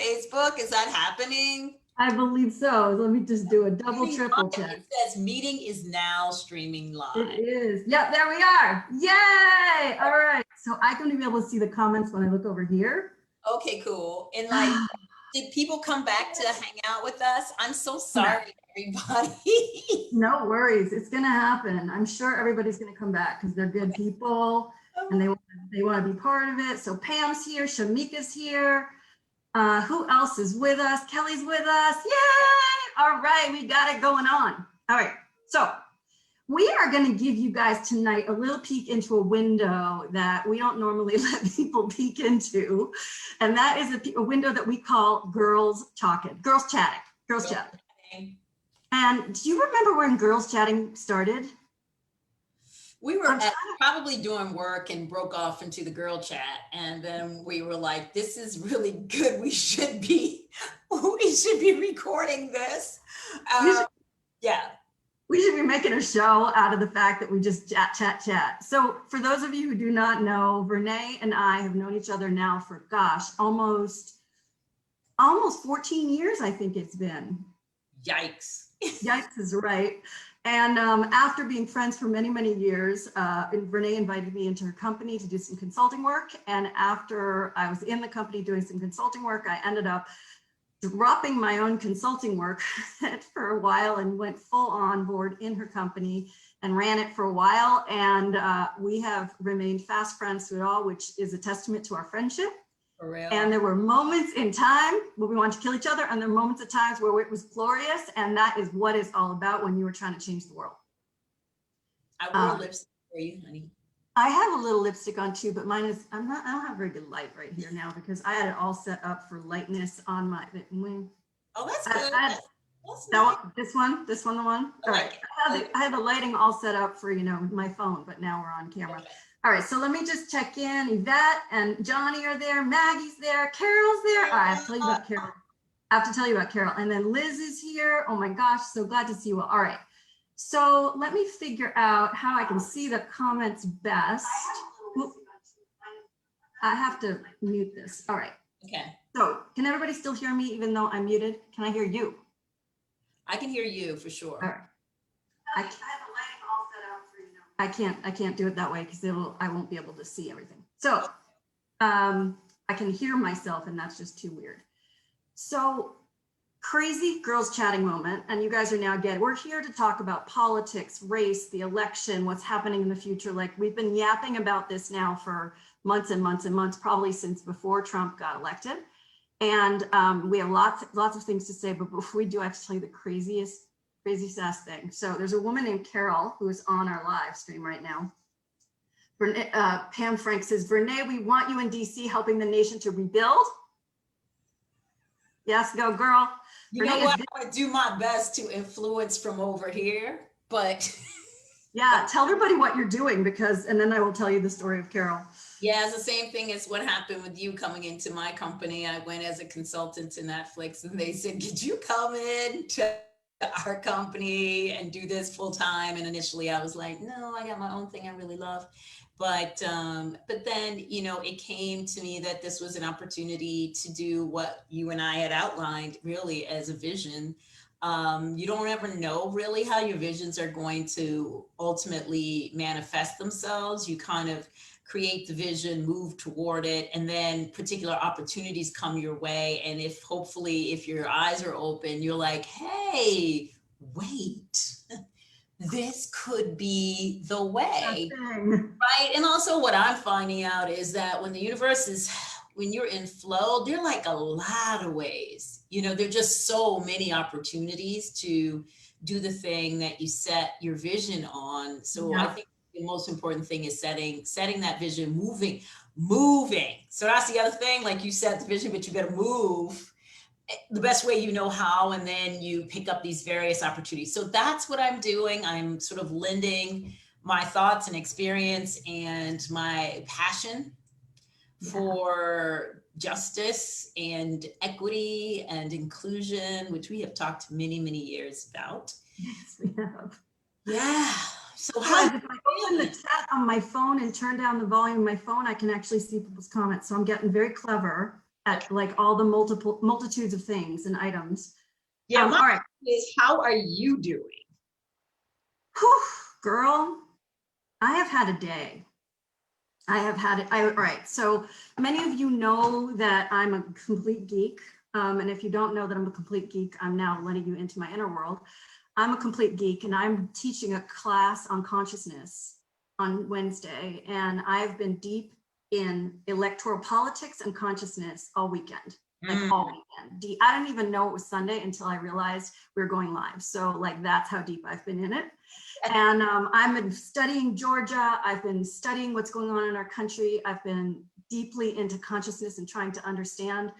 Facebook? Is that happening? I believe so. Let me just do a double, Streaming triple live. check. It says meeting is now streaming It live. is. Yep, there we are. Yay! All right. So I'm going to be able to see the comments when I look over here. Okay, cool. And like, did people come back to hang out with us? I'm so sorry, everybody. No worries. It's going to happen. I'm sure everybody's going to come back because they're good people and they want to be part of it. So Pam's here. Shamika's here. Who else is with us? Kelly's with us. Yay! All right. We got it going on. All right. So we are going to give you guys tonight a little peek into a window that we don't normally let people peek into. And that is a window that we call girls talking, girls chatting, girls chatting. And do you remember when girls chatting started? We were probably doing work and broke off into the girl chat. And then we were like, this is really good. We should be recording this. Yeah. We should be making a show out of the fact that we just chat. So for those of you who do not know, Verna and I have known each other now for, gosh, almost 14 years, I think it's been. Yikes. Yikes is right. And after being friends for many, many years, Verna invited me into her company to do some consulting work. And after I was in the company doing some consulting work, I ended up dropping my own consulting work for a while and went full on board in her company and ran it for a while. And we have remained fast friends through it all, which is a testament to our friendship. For real. And there were moments in time where we wanted to kill each other, and there were moments at times where it was glorious. And that is what it's all about when you were trying to change the world. I wore lipstick for you, honey. I have a little lipstick on too, but mine is, I don't have very good light right here now because I had it all set up for lightness on my, oh, that's good. This one, the one. All right. I had the lighting all set up for, my phone, but now we're on camera. Okay. All right, so let me just check in. Yvette and Johnny are there. Maggie's there. Carol's there. I have to tell you about Carol. And then Liz is here. Oh my gosh, so glad to see you all. All right. So let me figure out how I can see the comments best. I have to mute this. All right. Okay. So can everybody still hear me even though I'm muted? Can I hear you? I can hear you for sure. All right. I have the lighting all set up for I can't do it that way because I won't be able to see everything. So I can hear myself and that's just too weird. So crazy girls chatting moment, and you guys are now we're here to talk about politics, race, the election, what's happening in the future. Like we've been yapping about this now for months and months and months, probably since before Trump got elected. And we have lots of things to say, but before we do, I have to tell you the craziest ass thing. So there's a woman named Carol who is on our live stream right now. Pam Frank says, Verna, we want you in DC helping the nation to rebuild. Yes, go girl. You know what? I want to do my best to influence from over here, but yeah, tell everybody what you're doing and then I will tell you the story of Carol. Yeah, it's the same thing as what happened with you coming into my company. I went as a consultant to Netflix and they said, could you come in to our company and do this full time? And initially I was like, no, I got my own thing I really love. But then, it came to me that this was an opportunity to do what you and I had outlined really as a vision. You don't ever know really how your visions are going to ultimately manifest themselves. You kind of create the vision, move toward it, and then particular opportunities come your way. And if your eyes are open, you're like, hey, wait. This could be the way, right? And also what I'm finding out is that when you're in flow, there are like a lot of ways, there are just so many opportunities to do the thing that you set your vision on. So yeah. I think the most important thing is setting that vision, moving. So that's the other thing, like you set the vision, but you got to move the best way you know how, and then you pick up these various opportunities. So that's what I'm doing. I'm sort of lending my thoughts and experience and my passion for justice and equity and inclusion, which we have talked many, many years about. Yes, we have. Yeah. So if I open the chat on my phone and turn down the volume of my phone, I can actually see people's comments. So I'm getting very clever. at like all the multitudes of things and items. Yeah, my all right. is, how are you doing? Whew, girl, I have had a day. I have had it. All right. So many of you know that I'm a complete geek. And if you don't know that I'm a complete geek, I'm now letting you into my inner world. I'm a complete geek and I'm teaching a class on consciousness on Wednesday. And I've been deep in electoral politics and consciousness all weekend. Like all weekend. I didn't even know it was Sunday until I realized we were going live. So like that's how deep I've been in it. And I've been studying Georgia. I've been studying what's going on in our country. I've been deeply into consciousness and trying to understand,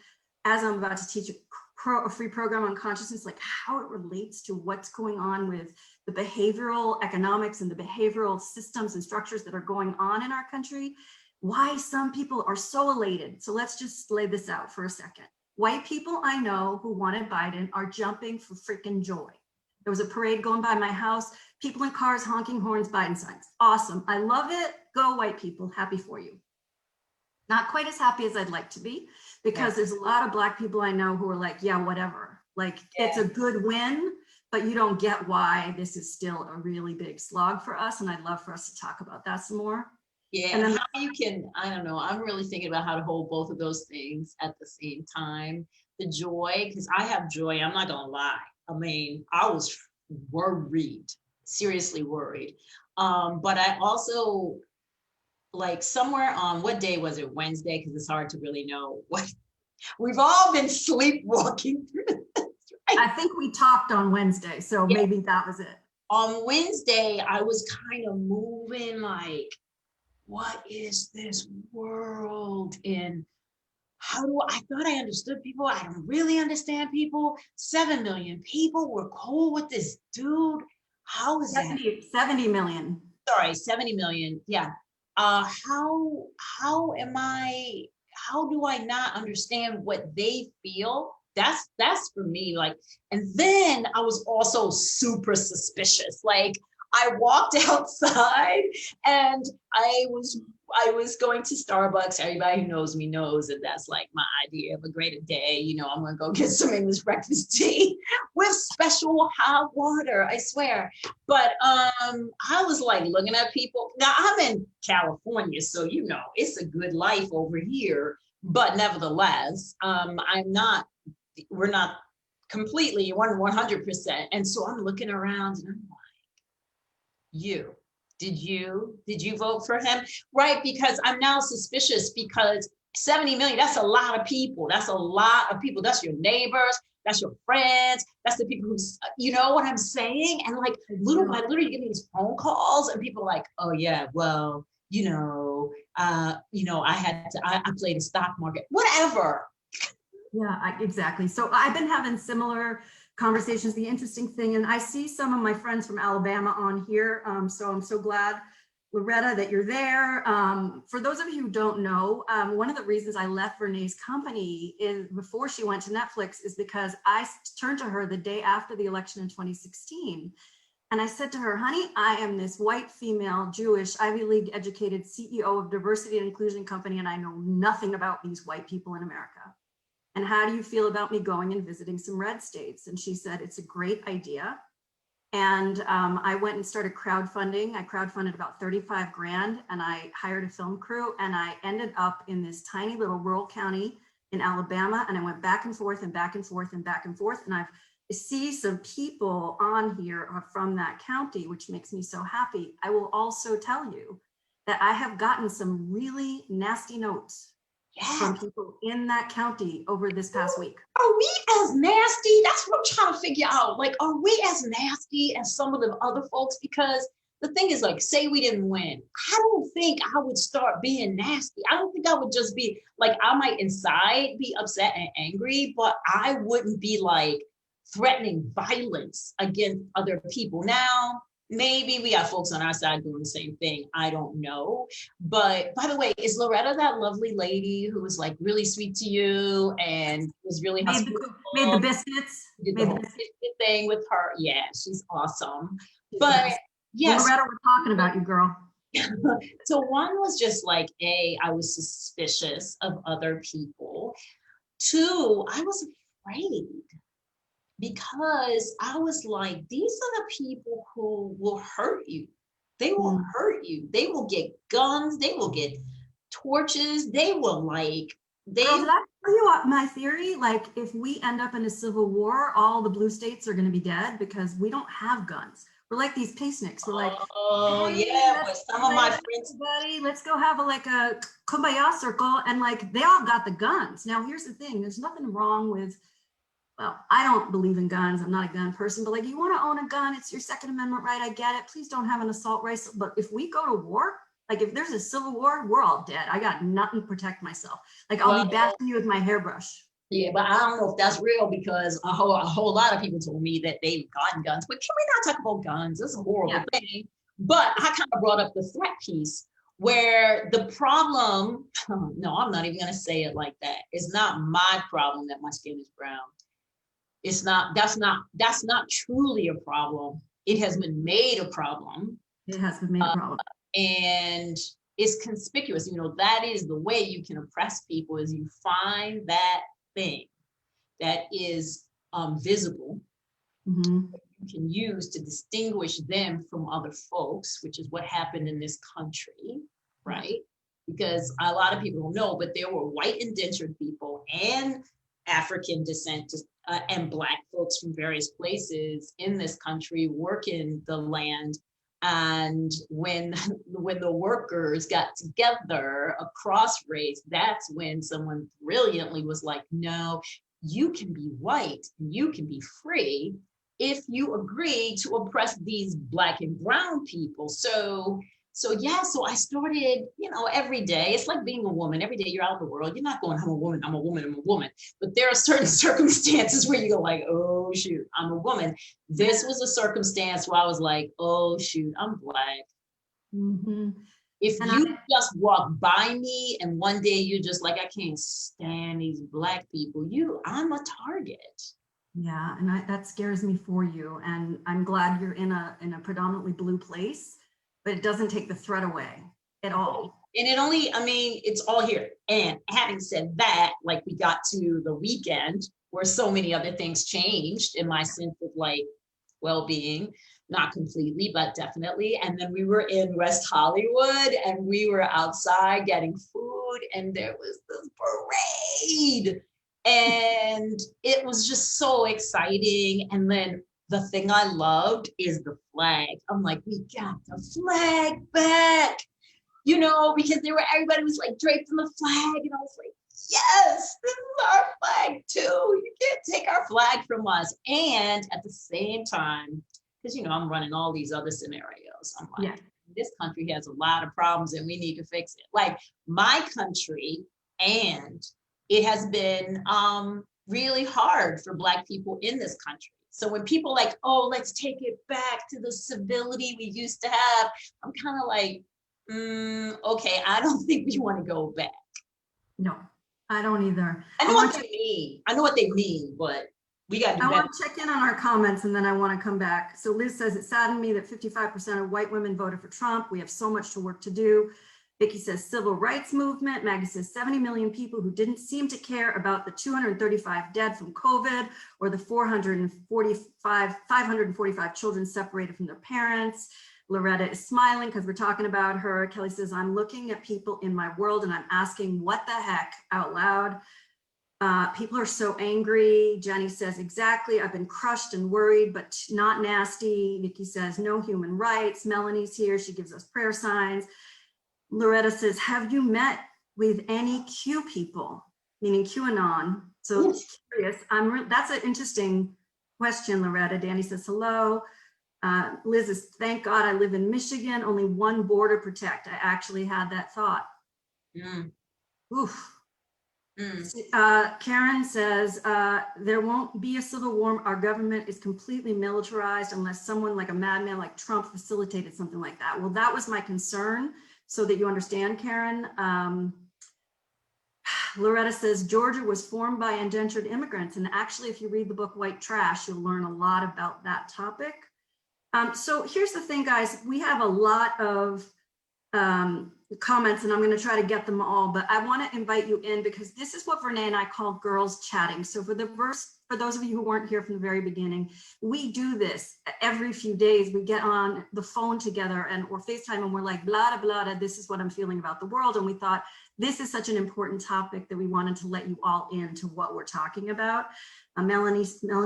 as I'm about to teach a free program on consciousness, like how it relates to what's going on with the behavioral economics and the behavioral systems and structures that are going on in our country. Why some people are so elated. So let's just lay this out for a second. White people I know who wanted Biden are jumping for freaking joy. There was a parade going by my house, people in cars honking horns, Biden signs. Awesome. I love it. Go white people. Happy for you. Not quite as happy as I'd like to be, because there's a lot of Black people I know who are like, yeah, whatever. Like it's a good win, but you don't get why this is still a really big slog for us. And I'd love for us to talk about that some more. Yeah, and then how you can, I don't know, I'm really thinking about how to hold both of those things at the same time. The joy, because I have joy, I'm not gonna lie. I mean, I was worried, seriously worried. But I also, like somewhere on, what day was it? Wednesday, because it's hard to really know what, we've all been sleepwalking through this, right? I think we talked on Wednesday, so maybe that was it. On Wednesday, I was kind of moving like, what is this world? And how do I thought I understood people? I don't really understand people. 7 million people were cool with this dude. How is 70 million. Sorry, 70 million. Yeah. How do I not understand what they feel? That's for me. Like, and then I was also super suspicious. Like, I walked outside and I was going to Starbucks. Everybody who knows me knows that that's like my idea of a great day. You know, I'm gonna go get some English breakfast tea with special hot water, I swear. But I was like looking at people. Now I'm in California, so you know it's a good life over here. But nevertheless, we're not completely 100%. And so I'm looking around and I'm like, did you vote for him? Right, because I'm now suspicious, because 70 million, that's a lot of people. That's a lot of people. That's your neighbors, that's your friends, that's the people who, you know what I'm saying? And like little by little, you get these phone calls and people are like, oh yeah, well, I played the stock market, whatever. Yeah, exactly. So I've been having similar conversations. The interesting thing, and I see some of my friends from Alabama on here, so I'm so glad, Loretta, that you're there. For those of you who don't know, one of the reasons I left Verna's company is before she went to Netflix is because I turned to her the day after the election in 2016. And I said to her, honey, I am this white, female, Jewish, Ivy League educated CEO of diversity and inclusion company, and I know nothing about these white people in America. And how do you feel about me going and visiting some red states? And she said, it's a great idea. And I went and started crowdfunding. I crowdfunded about 35 grand and I hired a film crew, and I ended up in this tiny little rural county in Alabama. And I went back and forth and back and forth and back and forth. And I see some people on here from that county, which makes me so happy. I will also tell you that I have gotten some really nasty notes from people in that county over this past week. Are we as nasty? That's what I'm trying to figure out. Like, are we as nasty as some of the other folks? Because the thing is, like, say we didn't win. I don't think I would start being nasty. I don't think I would just be like, I might inside be upset and angry, but I wouldn't be like threatening violence against other people. Now, maybe we got folks on our side doing the same thing. I don't know. But by the way, is Loretta that lovely lady who was like really sweet to you and was really hospitable? Made the biscuits. Did the whole biscuit thing with her. Yeah, she's awesome. But yes. Loretta, we're talking about you, girl. So one was just like, I was suspicious of other people. Two, I was afraid because I was like, these are the people who will hurt you. They will hurt you. They will get guns. They will get torches. They will Girl, did I tell you what my theory? Like, if we end up in a civil war, all the blue states are going to be dead because we don't have guns. We're like these peaceniks. We're like, oh hey, yeah, but some of my friends, everybody, let's go have a kumbaya circle, and like they all got the guns. Now, here's the thing: there's nothing wrong with. Well, I don't believe in guns. I'm not a gun person, but like, you want to own a gun, it's your Second Amendment right. I get it. Please don't have an assault rifle. But if we go to war, like if there's a civil war, we're all dead. I got nothing to protect myself. Like I'll be bashing you with my hairbrush. Yeah, but I don't know if that's real because a whole lot of people told me that they've gotten guns. But can we not talk about guns? It's a horrible thing. But I kind of brought up the threat piece where the problem, no, I'm not even going to say it like that. It's not my problem that my skin is brown. It's not, that's not truly a problem. It has been made a problem. It has been made a problem. And it's conspicuous. You know, that is the way you can oppress people, is you find that thing that is visible, you can use to distinguish them from other folks, which is what happened in this country, right? Because a lot of people don't know, but there were white indentured people and African descent and Black folks from various places in this country working the land. And when the workers got together across race, that's when someone brilliantly was like, no, you can be white, you can be free if you agree to oppress these Black and brown people. So I started, you know, every day, it's like being a woman. Every day you're out in the world, you're not going, I'm a woman, I'm a woman, I'm a woman. But there are certain circumstances where you go like, oh shoot, I'm a woman. This was a circumstance where I was like, oh shoot, I'm Black. If you just walk by me and one day you're just like, I can't stand these Black people, I'm a target. Yeah, and that scares me for you. And I'm glad you're in a predominantly blue place, but it doesn't take the threat away at all. And it only, I mean, it's all here. And having said that, like we got to the weekend where so many other things changed in my sense of like well-being, not completely, but definitely. And then we were in West Hollywood and we were outside getting food and there was this parade. And it was just so exciting. And then the thing I loved is the flag. I'm like, we got the flag back, you know, because everybody was like draped in the flag. And I was like, yes, this is our flag too. You can't take our flag from us. And at the same time, because, you know, I'm running all these other scenarios. I'm like, this country has a lot of problems and we need to fix it. Like my country, and it has been really hard for Black people in this country. So when people like, oh, let's take it back to the civility we used to have, I'm kind of like, okay, I don't think we want to go back. No, I don't either. I know what they mean. I know what they mean, but we got to do better. I want to check in on our comments and then I want to come back. So Liz says, it saddened me that 55% of white women voted for Trump. We have so much to work to do. Vicky says civil rights movement. Maggie says 70 million people who didn't seem to care about the 235 dead from COVID or the 545 children separated from their parents. Loretta is smiling because we're talking about her. Kelly says, I'm looking at people in my world and I'm asking what the heck out loud. People are so angry. Jenny says, exactly. I've been crushed and worried, but not nasty. Nikki says, no human rights. Melanie's here. She gives us prayer signs. Loretta says, have you met with any Q people, meaning QAnon? So curious. That's an interesting question, Loretta. Danny says, hello. Liz is, thank God I live in Michigan, only one border protect. I actually had that thought. Oof. Karen says, there won't be a civil war. Our government is completely militarized unless someone like a madman like Trump facilitated something like that. Well, that was my concern. So that you understand, Karen. Loretta says, Georgia was formed by indentured immigrants. And actually, if you read the book White Trash, you'll learn a lot about that topic. So here's the thing, guys. We have a lot of comments, and I'm going to try to get them all, but I want to invite you in because this is what Verna and I call girls chatting. So for those of you who weren't here from the very beginning, we do this every few days. We get on the phone together or FaceTime, and we're like, blah, blah, blah, this is what I'm feeling about the world. And we thought this is such an important topic that we wanted to let you all into what we're talking about. Melanie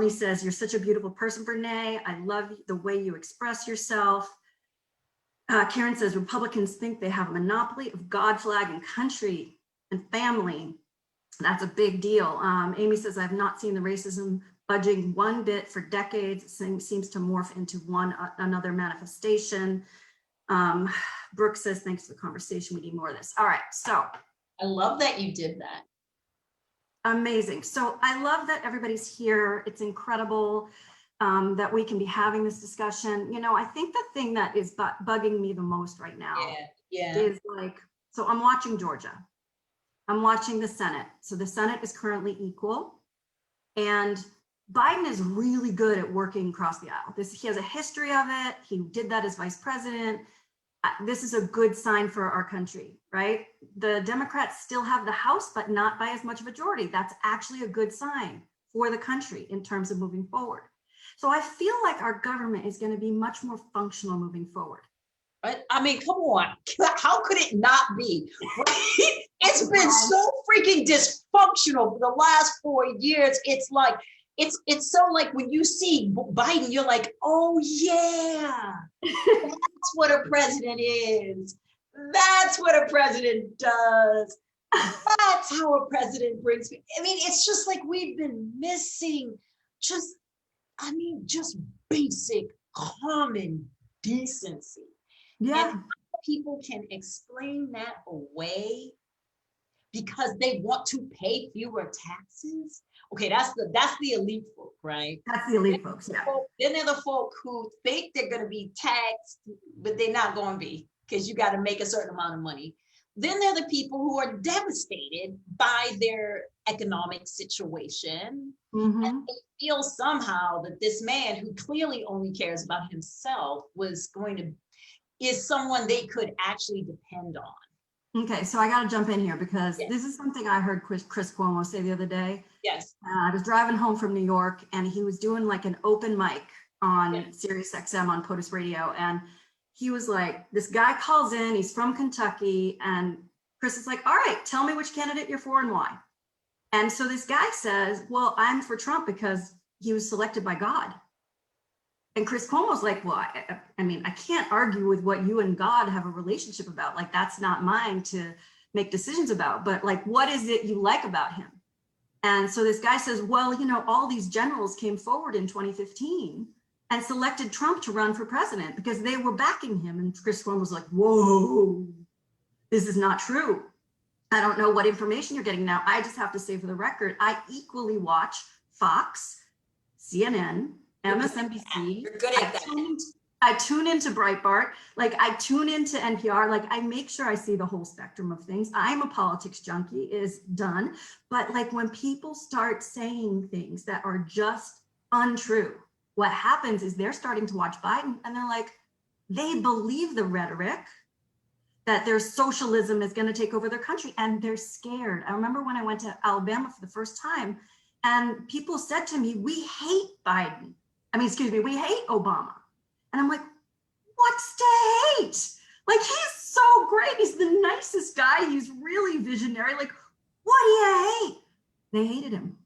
says, you're such a beautiful person, Verna. I love the way you express yourself. Karen says, Republicans think they have a monopoly of God, flag, and country and family. That's a big deal. Amy says, I've not seen the racism budging one bit for decades. It seems to morph into another manifestation. Brooke says, thanks for the conversation. We need more of this. All right, so. I love that you did that. Amazing. So I love that everybody's here. It's incredible that we can be having this discussion. You know, I think the thing that is bugging me the most right now is like, so I'm watching Georgia. I'm watching the Senate. So the Senate is currently equal. And Biden is really good at working across the aisle. He has a history of it. He did that as vice president. This is a good sign for our country, right? The Democrats still have the House, but not by as much of a majority. That's actually a good sign for the country in terms of moving forward. So I feel like our government is going to be much more functional moving forward. I mean, come on. How could it not be? Right? It's been so freaking dysfunctional for the last 4 years. It's like, it's so like when you see Biden, you're like, oh yeah, that's what a president is. That's what a president does. That's how a president brings me. I mean, it's just like we've been missing just basic common decency. Yeah. And people can explain that away because they want to pay fewer taxes. Okay, that's the elite folk, right? That's the elite folks, yeah. Then there are the folk who think they're going to be taxed, but they're not going to be because you got to make a certain amount of money. Then there are the people who are devastated by their economic situation. Mm-hmm. And they feel somehow that this man who clearly only cares about himself is someone they could actually depend on. Okay, so I got to jump in here because this is something I heard Chris Cuomo say the other day. Yes. I was driving home from New York and he was doing like an open mic on Sirius XM on POTUS Radio. And he was like, this guy calls in, he's from Kentucky. And Chris is like, all right, tell me which candidate you're for and why. And so this guy says, well, I'm for Trump because he was selected by God. And Chris Cuomo's like, well, I mean, I can't argue with what you and God have a relationship about. Like, that's not mine to make decisions about. But like, what is it you like about him? And so this guy says, well, you know, all these generals came forward in 2015 and selected Trump to run for president because they were backing him. And Chris Cuomo was like, whoa, this is not true. I don't know what information you're getting now. I just have to say for the record, I equally watch Fox, CNN, MSNBC. You're good at that. I tune into Breitbart, like I tune into NPR, like I make sure I see the whole spectrum of things. I'm a politics junkie, is done. But like when people start saying things that are just untrue, what happens is they're starting to watch Biden and they're like, they believe the rhetoric that their socialism is going to take over their country and they're scared. I remember when I went to Alabama for the first time and people said to me, we hate Biden. We hate Obama. And I'm like, what's to hate? Like, he's so great. He's the nicest guy. He's really visionary. Like, what do you hate? They hated him.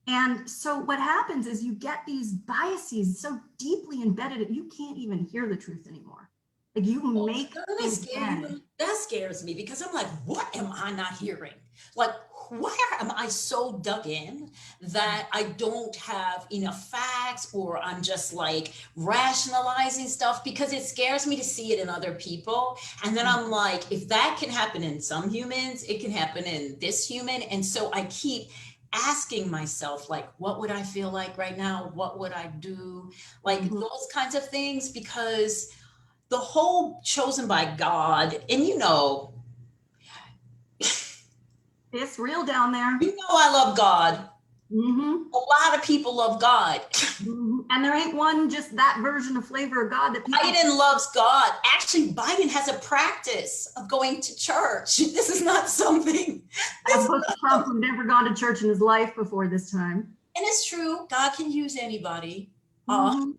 And so what happens is you get these biases so deeply embedded that you can't even hear the truth anymore. Like you make that scares me because I'm like, what am I not hearing? Like, where am I so dug in that I don't have enough facts, or I'm just like rationalizing stuff because it scares me to see it in other people. And then I'm like, if that can happen in some humans, it can happen in this human. And so I keep asking myself, like, what would I feel like right now? What would I do? Like those kinds of things, because the whole chosen by God, and it's real down there. I love God. Mm-hmm. A lot of people love God. Mm-hmm. And there ain't one just that version of flavor of God that people. Biden loves God. Actually, Biden has a practice of going to church. This is not something. As opposed to Trump, who'd never gone to church in his life before this time. And it's true, God can use anybody. Mm-hmm.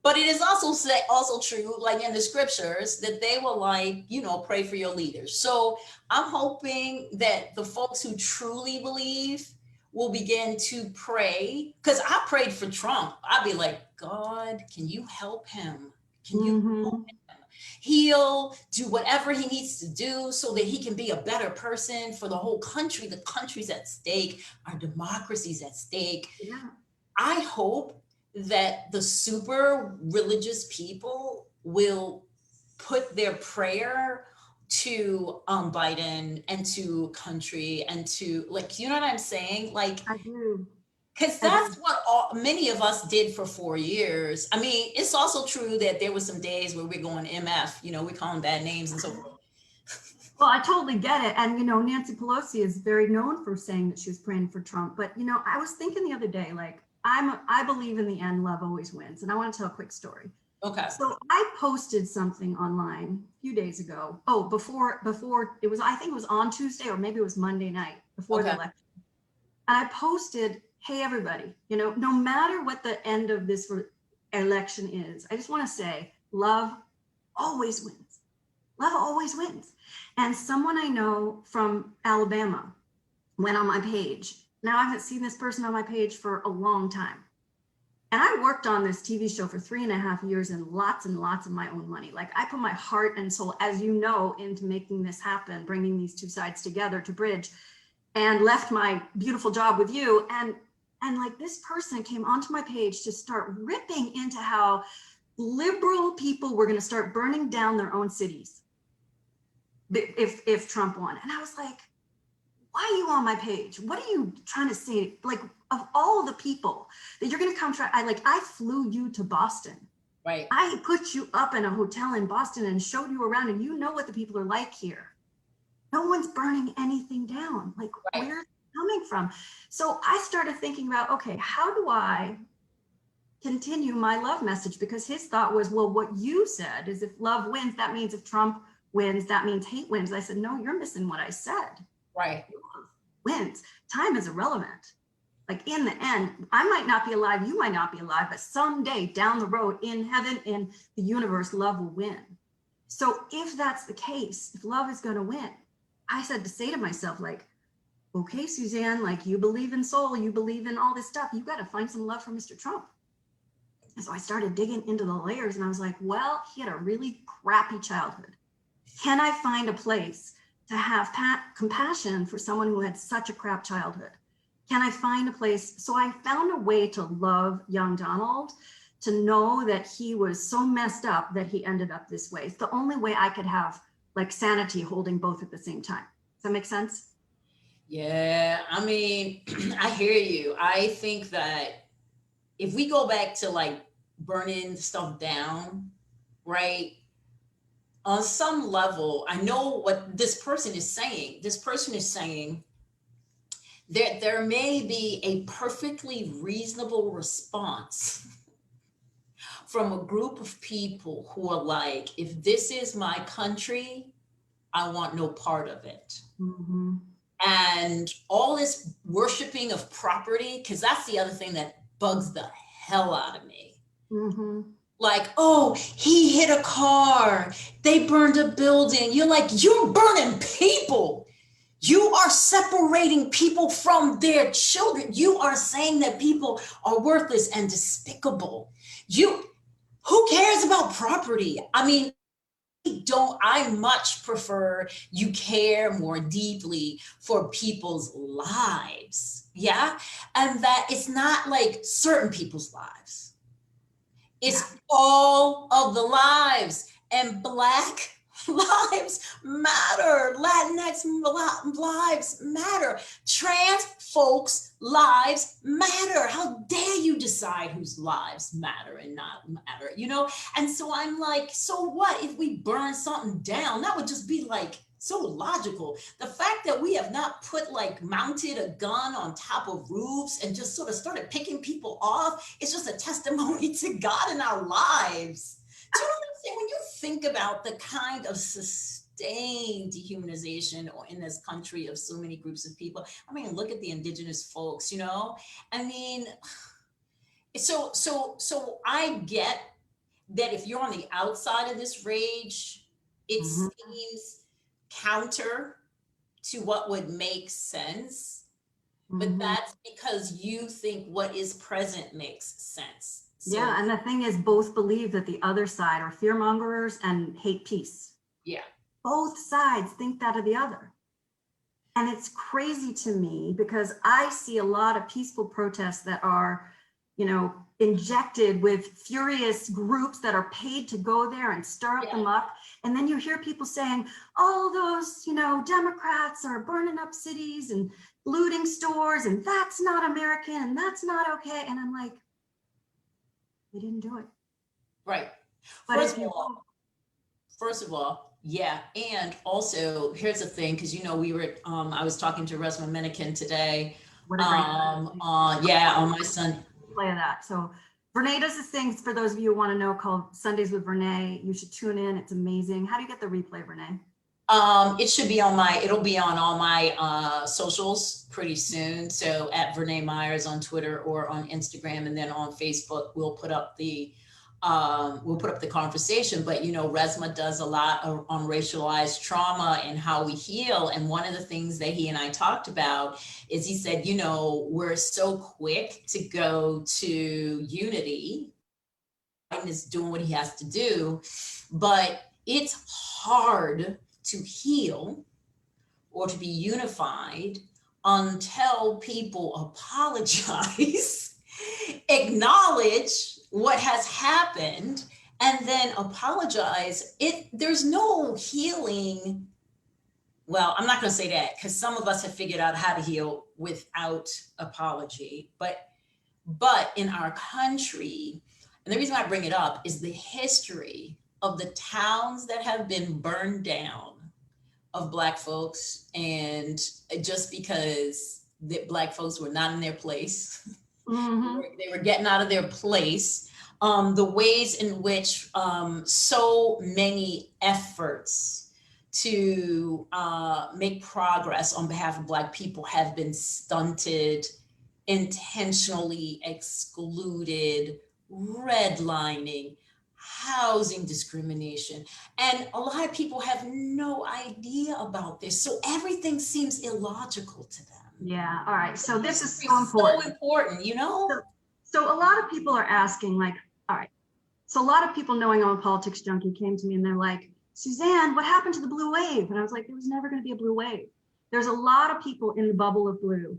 But it is also true, like in the scriptures, that they will pray for your leaders. So I'm hoping that the folks who truly believe will begin to pray. Because I prayed for Trump. I'd be like, God, can you help him? Can you help him? He'll do whatever he needs to do so that he can be a better person for the whole country. The country's at stake. Our democracy's at stake. Yeah. I hope that the super religious people will put their prayer to Biden and to country and to, like, you know what I'm saying? Like, I do. Because that's what many of us did for 4 years. I mean, it's also true that there were some days where we're going MF, we call them bad names and so forth. Well, I totally get it. And, Nancy Pelosi is very known for saying that she was praying for Trump. But, I was thinking the other day, like, I believe in the end, love always wins. And I want to tell a quick story. Okay. So I posted something online a few days ago. Oh, before it was, I think it was on Tuesday or maybe it was Monday night before the election. And I posted, hey, everybody, no matter what the end of this election is, I just want to say love always wins. Love always wins. And someone I know from Alabama went on my page. Now I haven't seen this person on my page for a long time. And I worked on this TV show for 3.5 years and lots of my own money. Like I put my heart and soul, as you know, into making this happen, bringing these two sides together to bridge, and left my beautiful job with you. And like this person came onto my page to start ripping into how liberal people were going to start burning down their own cities if Trump won. And I was like, why are you on my page? What are you trying to say? Like, of all the people that you're going to come try, I flew you to Boston. Right. I put you up in a hotel in Boston and showed you around, and you know what the people are like here. No one's burning anything down. Like, right. Where's it coming from? So I started thinking about, okay, how do I continue my love message? Because his thought was, well, what you said is if love wins, that means if Trump wins, that means hate wins. I said, no, you're missing what I said. Right. Love wins. Time is irrelevant. Like in the end, I might not be alive, you might not be alive, but someday down the road in heaven, in the universe, love will win. So if that's the case, if love is going to win, I said to say to myself, like, okay, Suzanne, like you believe in soul, you believe in all this stuff, you got to find some love for Mr. Trump. And so I started digging into the layers and I was like, well, he had a really crappy childhood. Can I find a place to have compassion for someone who had such a crap childhood? Can I find a place? So I found a way to love young Donald, to know that he was so messed up that he ended up this way. It's the only way I could have like sanity holding both at the same time. Does that make sense? Yeah, I mean, I hear you. I think that if we go back to like burning stuff down, right? On some level, I know what this person is saying. This person is saying that there may be a perfectly reasonable response from a group of people who are like, if this is my country, I want no part of it. Mm-hmm. And all this worshiping of property, because that's the other thing that bugs the hell out of me. Mm-hmm. Like, oh, he hit a car, they burned a building. You're like, you're burning people. You are separating people from their children. You are saying that people are worthless and despicable. Who cares about property? I mean, I much prefer you care more deeply for people's lives. Yeah. And that it's not like certain people's lives. It's all of the lives, and Black lives matter. Latinx lives matter. Trans folks' lives matter. How dare you decide whose lives matter and not matter, And so I'm like, so what if we burn something down? That would just be like so logical. The fact that we have not put like mounted a gun on top of roofs and just sort of started picking people off, it's just a testimony to God in our lives. Do you know what I'm saying? When you think about the kind of sustained dehumanization in this country of so many groups of people, I mean, look at the indigenous folks, you know? I mean, so I get that if you're on the outside of this rage, it seems counter to what would make sense, but that's because you think what is present makes sense. So, yeah, and the thing is, both believe that the other side are fear mongers and hate peace. yeah. Both sides think that of the other. And it's crazy to me because I see a lot of peaceful protests that are, you know, injected with furious groups that are paid to go there and stir up them up. And then you hear people saying, oh, those, you know, Democrats are burning up cities and looting stores, and that's not American, and that's not okay. And I'm like, they didn't do it. Right. But First of all, yeah. And also, here's the thing, because, you know, we were, I was talking to Resma Menikin today. On my son. Play of that. So Verna does this thing, for those of you who want to know, called Sundays with Verna. You should tune in. It's amazing. How do you get the replay, Verna? It should be on it'll be on all my socials pretty soon. So at Verna Myers on Twitter or on Instagram, and then on Facebook, we'll put up the conversation. But, you know, Resma does a lot on racialized trauma and how we heal. And one of the things that he and I talked about is, he said, you know, we're so quick to go to unity. Biden is doing what he has to do, but it's hard to heal or to be unified until people apologize, acknowledge what has happened, and then apologize. There's no healing. Well, I'm not going to say that, because some of us have figured out how to heal without apology, but in our country, and the reason why I bring it up is the history of the towns that have been burned down of Black folks, and just because the Black folks were not in their place, they were getting out of their place. The ways in which so many efforts to make progress on behalf of Black people have been stunted, intentionally excluded, redlining, housing discrimination. And a lot of people have no idea about this. So everything seems illogical to them. Yeah. All right. So this is so important. So important, you know? So a lot of people are asking, like, all right. So a lot of people, knowing I'm a politics junkie, came to me and they're like, Suzanne, what happened to the blue wave? And I was like, there was never going to be a blue wave. There's a lot of people in the bubble of blue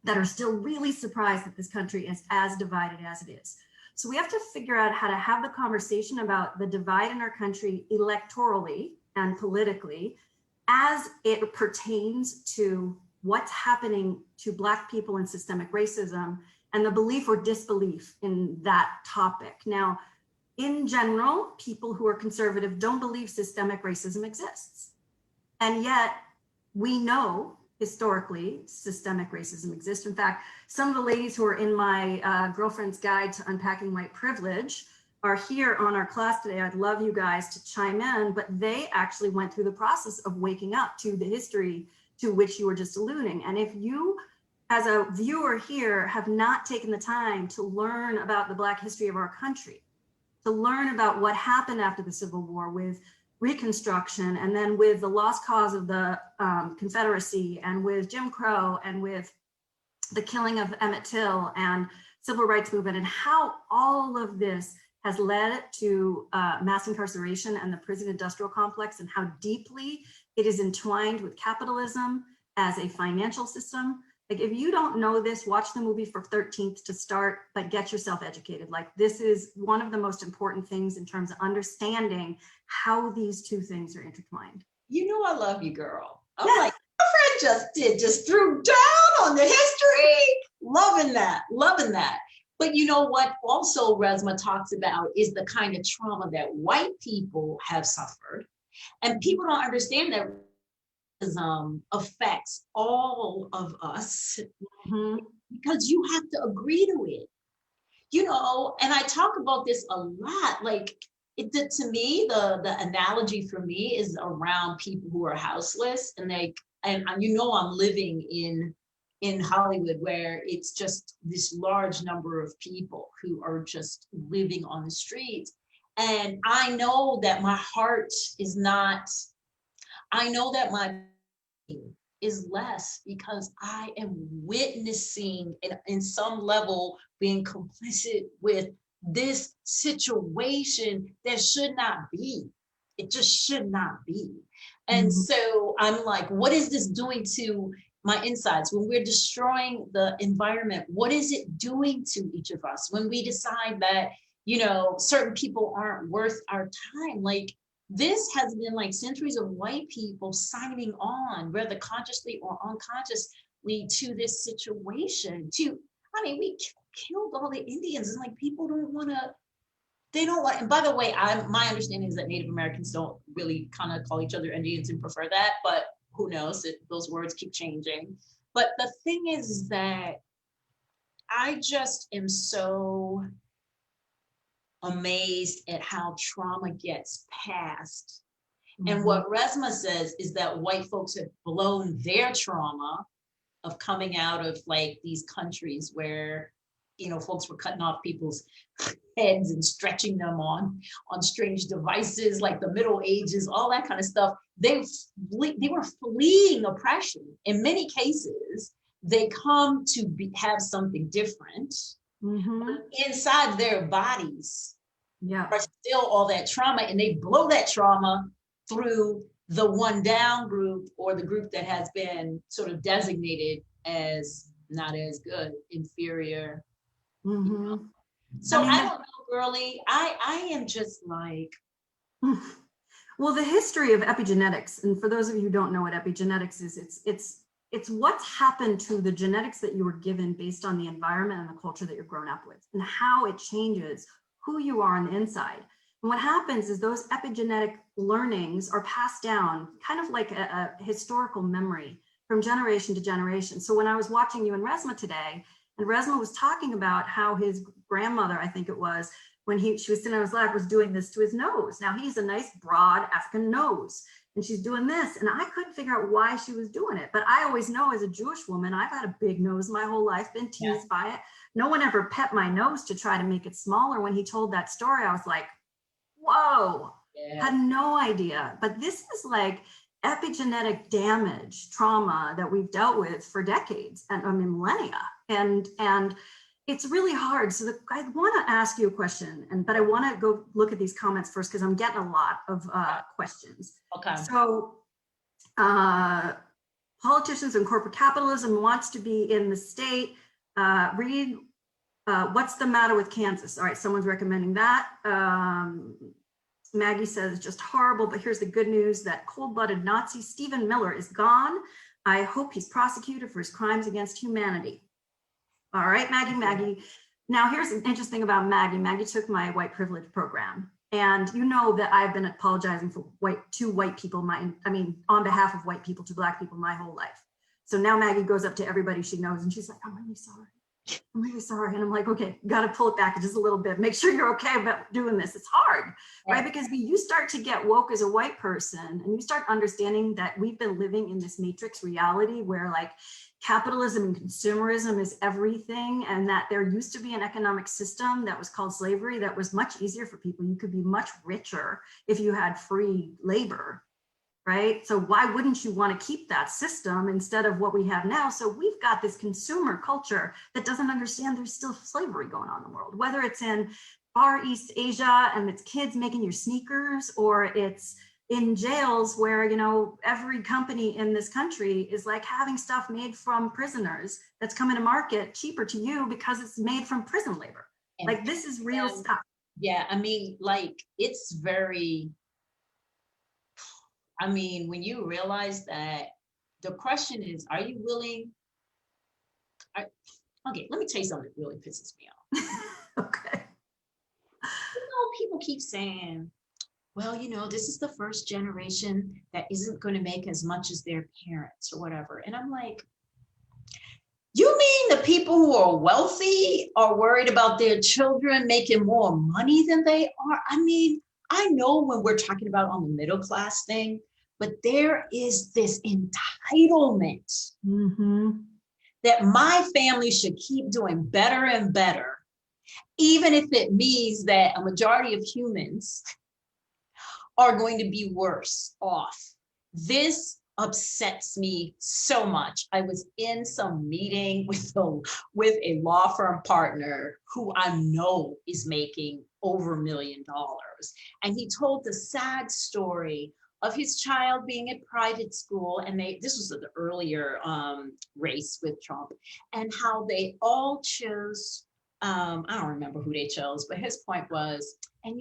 that are still really surprised that this country is as divided as it is. So we have to figure out how to have the conversation about the divide in our country electorally and politically as it pertains to what's happening to Black people and systemic racism and the belief or disbelief in that topic. Now, in general, people who are conservative don't believe systemic racism exists. And yet we know historically systemic racism exists. In fact, some of the ladies who are in my girlfriend's guide to unpacking white privilege are here on our class today. I'd love you guys to chime in, but they actually went through the process of waking up to the history to which you were just alluding. And if you, as a viewer here, have not taken the time to learn about the Black history of our country, to learn about what happened after the Civil War with Reconstruction, and then with the lost cause of the Confederacy, and with Jim Crow, and with the killing of Emmett Till and civil rights movement, and how all of this has led to mass incarceration and the prison industrial complex, and how deeply it is entwined with capitalism as a financial system. Like, if you don't know this, watch the movie for 13th to start, but get yourself educated. Like, this is one of the most important things in terms of understanding how these two things are intertwined. You know, I love you, girl. I'm like, my friend just threw down on the history. Loving that, loving that. But you know what also Resma talks about is the kind of trauma that white people have suffered. And people don't understand that affects all of us Mhm. because you have to agree to it. And I talk about this a lot. Like to me, the analogy for me is around people who are houseless, and I'm living in Hollywood, where it's just this large number of people who are just living on the streets. And I know that my heart is not, I know that my is less because I am witnessing in some level being complicit with this situation that should not be. It just should not be. And Mhm. so I'm like, what is this doing to my insides? When we're destroying the environment, what is it doing to each of us? When we decide that, certain people aren't worth our time, like this has been like centuries of white people signing on, whether consciously or unconsciously, to this situation. We killed all the Indians, and like people don't want to. They don't like. And by the way, my understanding is that Native Americans don't really kind of call each other Indians and prefer that, but who knows? Those words keep changing. But the thing is that I just am so amazed at how trauma gets passed. And Mhm. what Resma says is that white folks have blown their trauma of coming out of like these countries where, folks were cutting off people's heads and stretching them on strange devices, like the Middle Ages, all that kind of stuff. They were fleeing oppression. In many cases, they come to have something different. Mhm. Inside their bodies Yeah. are still all that trauma, and they blow that trauma through the one down group, or the group that has been sort of designated as not as good, inferior. Mhm. I So mean, I don't know, girly. I am just like, well, the history of epigenetics, and for those of you who don't know what epigenetics is, it's what's happened to the genetics that you were given based on the environment and the culture that you're grown up with, and how it changes who you are on the inside. And what happens is those epigenetic learnings are passed down, kind of like a historical memory from generation to generation. So when I was watching you and Resma today, and Resma was talking about how his grandmother, I think it was, when she was sitting on his lap, was doing this to his nose. Now he's a nice broad African nose, and she's doing this, and I couldn't figure out why she was doing it. But I always know, as a Jewish woman, I've had a big nose my whole life, been teased by it. No one ever pet my nose to try to make it smaller. When he told that story, I was like, whoa, had no idea. But this is like epigenetic damage, trauma that we've dealt with for decades, and I mean millennia, and it's really hard. So I want to ask you a question, but I want to go look at these comments first, because I'm getting a lot of questions. okay. So politicians and corporate capitalism wants to be in the state. Read what's the matter with Kansas? All right, someone's recommending that. Maggie says just horrible, but here's the good news, that cold-blooded Nazi Stephen Miller is gone. I hope he's prosecuted for his crimes against humanity. All right, Maggie. Now here's an interesting about Maggie. Maggie took my white privilege program. And you know that I've been apologizing for white people, on behalf of white people to Black people my whole life. So now Maggie goes up to everybody she knows and she's like, I'm really sorry. I'm really sorry. And I'm like, okay, got to pull it back just a little bit. Make sure you're okay about doing this. It's hard, right? Because you start to get woke as a white person, and you start understanding that we've been living in this matrix reality where like capitalism and consumerism is everything, and that there used to be an economic system that was called slavery that was much easier for people. You could be much richer if you had free labor, right? So why wouldn't you want to keep that system instead of what we have now? So we've got this consumer culture that doesn't understand there's still slavery going on in the world, whether it's in Far East Asia and it's kids making your sneakers, or it's in jails where, every company in this country is like having stuff made from prisoners that's coming to market cheaper to you because it's made from prison labor. Like this is real stuff. Yeah, it's very, when you realize that the question is, are you willing? Okay, let me tell you something that really pisses me off. Okay. People keep saying, well, this is the first generation that isn't going to make as much as their parents or whatever. And I'm like, you mean the people who are wealthy are worried about their children making more money than they are? I mean, I know when we're talking about on the middle class thing, but there is this entitlement that my family should keep doing better and better, even if it means that a majority of humans are going to be worse off. This upsets me so much. I was in some meeting with a law firm partner who I know is making over $1 million. And he told the sad story of his child being at private school. And this was the earlier race with Trump, and how they all chose, I don't remember who they chose, but his point was, and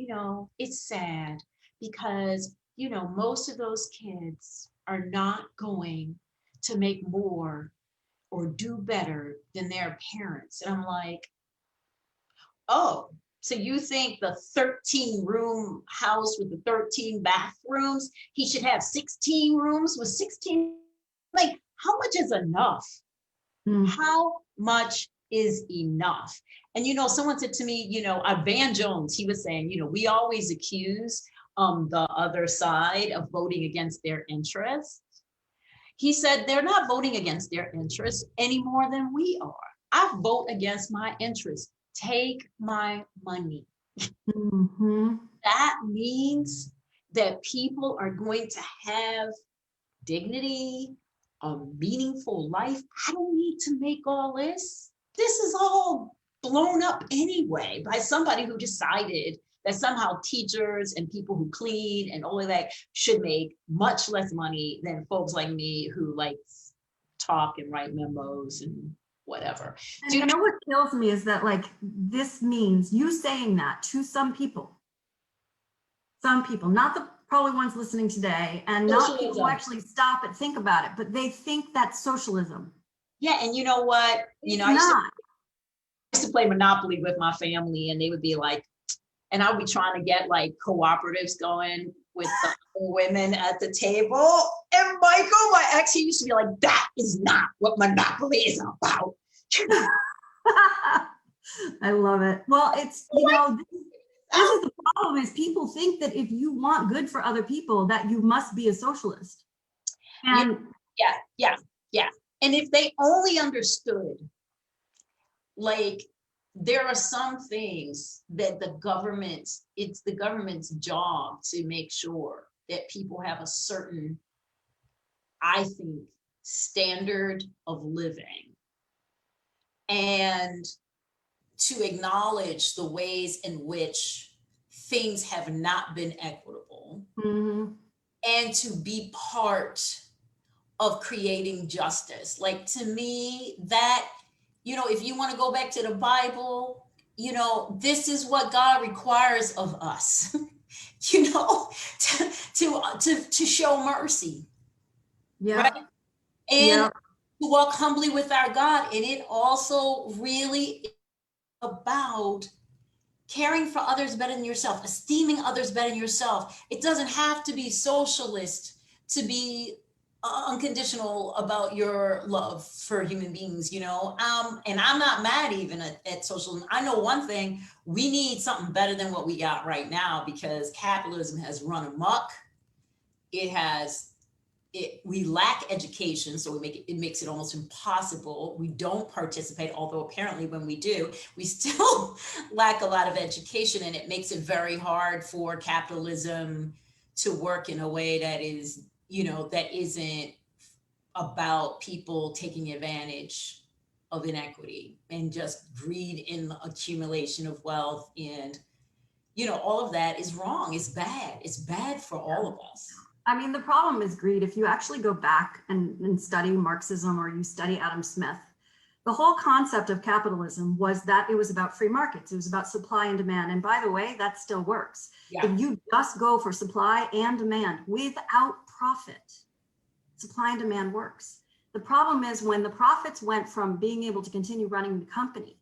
it's sad because most of those kids are not going to make more or do better than their parents. And I'm like, oh, so you think the 13-room house with the 13 bathrooms, he should have 16 rooms with 16? Like, how much is enough? How much is enough? And someone said to me, Van Jones, he was saying, we always accuse the other side of voting against their interests. He said they're not voting against their interests any more than we are. I vote against my interests. Take my money. That means that people are going to have dignity, a meaningful life. I don't need to make all this. This is all blown up anyway by somebody who decided that somehow teachers and people who clean and all of that should make much less money than folks like me who talk and write memos and whatever. And you know what kills me is that this means you saying that to some people, not the probably ones listening today, and not people who actually stop and think about it, but they think that's socialism. Yeah, and you know what? I used to play Monopoly with my family, and they would be like, and I would be trying to get cooperatives going with the women at the table. And Michael, my ex, he used to be like, that is not what Monopoly is about. I love it. Well, it's, this is the problem is people think that if you want good for other people, that you must be a socialist. And yeah. And if they only understood, there are some things that it's the government's job to make sure that people have a certain, I think, standard of living, and to acknowledge the ways in which things have not been equitable, and to be part of creating justice. To me, that, if you want to go back to the Bible, this is what God requires of us, to show mercy. Yeah. Right? And to walk humbly with our God. And it also really is about caring for others better than yourself, esteeming others better than yourself. It doesn't have to be socialist to be unconditional about your love for human beings, and I'm not mad even at socialism. I know one thing: we need something better than what we got right now, because capitalism has run amok. We lack education, so it makes it almost impossible. We don't participate, although apparently when we do, we still lack a lot of education, and it makes it very hard for capitalism to work in a way that is, that isn't about people taking advantage of inequity and just greed in the accumulation of wealth. And, all of that is wrong. It's bad. It's bad for all of us. I mean, the problem is greed. If you actually go back and study Marxism, or you study Adam Smith, the whole concept of capitalism was that it was about free markets. It was about supply and demand. And by the way, that still works. Yeah. If you just go for supply and demand without profit, supply and demand works. The problem is when the profits went from being able to continue running the company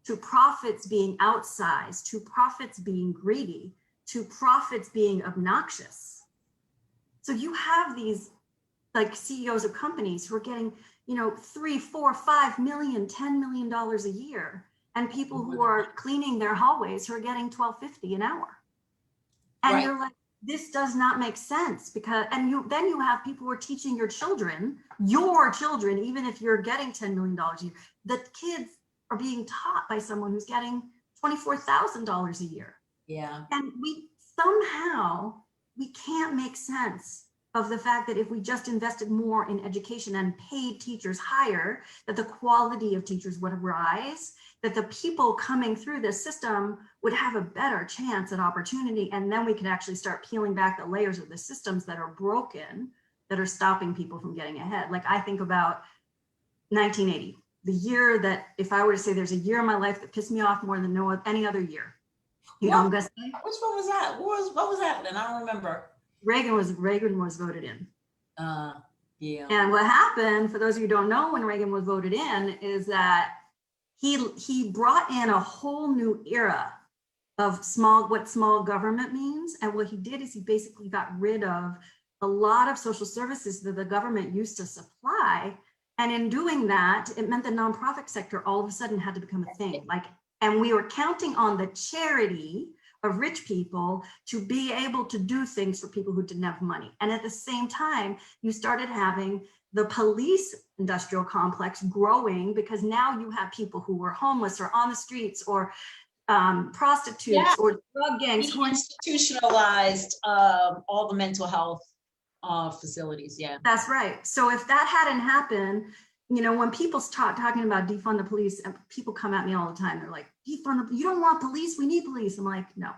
to profits being outsized, to profits being greedy, to profits being obnoxious. So you have these like CEOs of companies who are getting, you know, 3, 4, 5 million, $10 million a year, and people who are cleaning their hallways who are getting $12.50 an hour. And Right. you're like, this does not make sense, because, and then you have people who are teaching your children, even if you're getting $10 million a year, the kids are being taught by someone who's getting $24,000 a year. Yeah. And we can't make sense of the fact that if we just invested more in education and paid teachers higher, that the quality of teachers would rise, that the people coming through this system would have a better chance at opportunity. And then we could actually start peeling back the layers of the systems that are broken, that are stopping people from getting ahead. Like I think about 1980, the year that, if I were to say there's a year in my life that pissed me off more than any other year, you know, I'm gonna say? Which one was that? What was happening? I don't remember. Reagan was voted in. Yeah. And what happened, for those of you who don't know, when Reagan was voted in, is that he brought in a whole new era of what small government means. And what he did is he basically got rid of a lot of social services that the government used to supply. And in doing that, it meant the nonprofit sector all of a sudden had to become a thing. And we were counting on the charity of rich people to be able to do things for people who didn't have money. And at the same time, you started having the police industrial complex growing, because now you have people who were homeless or on the streets or prostitutes or drug gangs. He institutionalized all the mental health facilities. Yeah, that's right. So if that hadn't happened, you know, when people start talking about defund the police, and people come at me all the time, they're like, you don't want police, we need police. I'm like, no,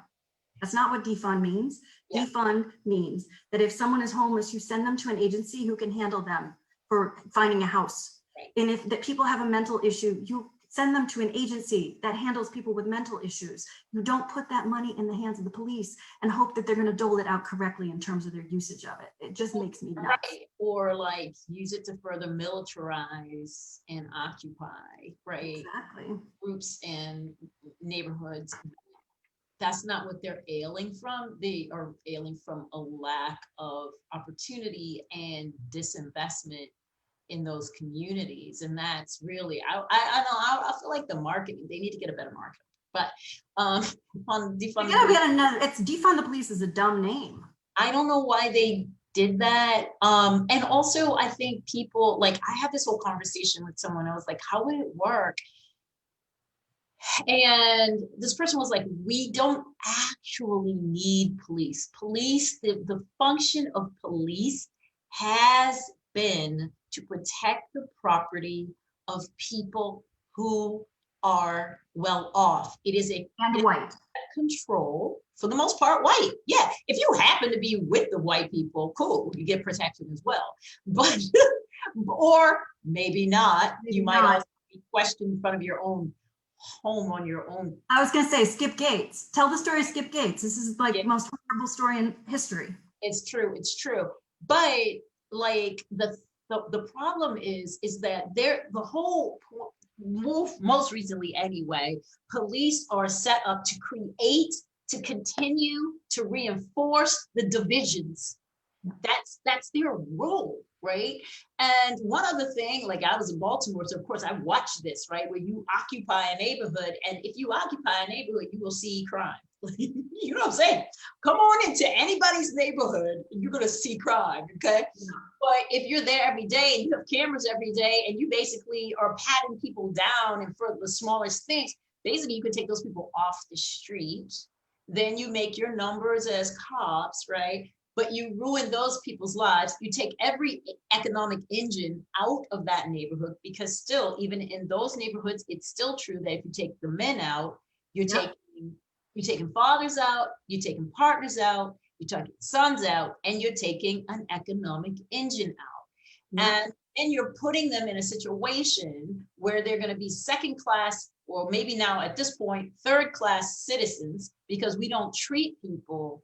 that's not what defund means. Yeah. Defund means that if someone is homeless, you send them to an agency who can handle them for finding a house. Right. And if that people have a mental issue, you send them to an agency that handles people with mental issues. You don't put that money in the hands of the police and hope that they're going to dole it out correctly in terms of their usage of it. It just makes me nuts. Right. Or like use it to further militarize and occupy, right? Exactly. Groups and neighborhoods. That's not what they're ailing from. They are ailing from a lack of opportunity and disinvestment in those communities. And that's really, I feel like the marketing, they need to get a better market. But on defund, it's defund the police is a dumb name. I don't know why they did that. And also I think people, like, I had this whole conversation with someone. I was like, how would it work? And this person was like, we don't actually need police. The function of police has been to protect the property of people who are well off. It is white control, for the most part, white. Yeah, if you happen to be with the white people, cool, you get protection as well. But or maybe not. You might also be questioned in front of your own home on your own. I was going to say Skip Gates. Tell the story of Skip Gates. This is like the most horrible story in history. It's true. But like the problem is that the whole most recently anyway, police are set up to continue to reinforce the divisions. That's their role, right? And one other thing, like I was in Baltimore, so of course I watched this, right? Where you occupy a neighborhood, and if you occupy a neighborhood, you will see crime. You know what I'm saying? Come on into anybody's neighborhood and you're going to see crime, okay? Yeah. But if you're there every day and you have cameras every day and you basically are patting people down and for the smallest things, basically you can take those people off the street. Then you make your numbers as cops, right? But you ruin those people's lives. You take every economic engine out of that neighborhood, because still, even in those neighborhoods, it's still true that if you take the men out, you're taking fathers out, you're taking partners out, you're taking sons out, and you're taking an economic engine out. And you're putting them in a situation where they're going to be second class, or maybe now at this point, third class citizens, because we don't treat people.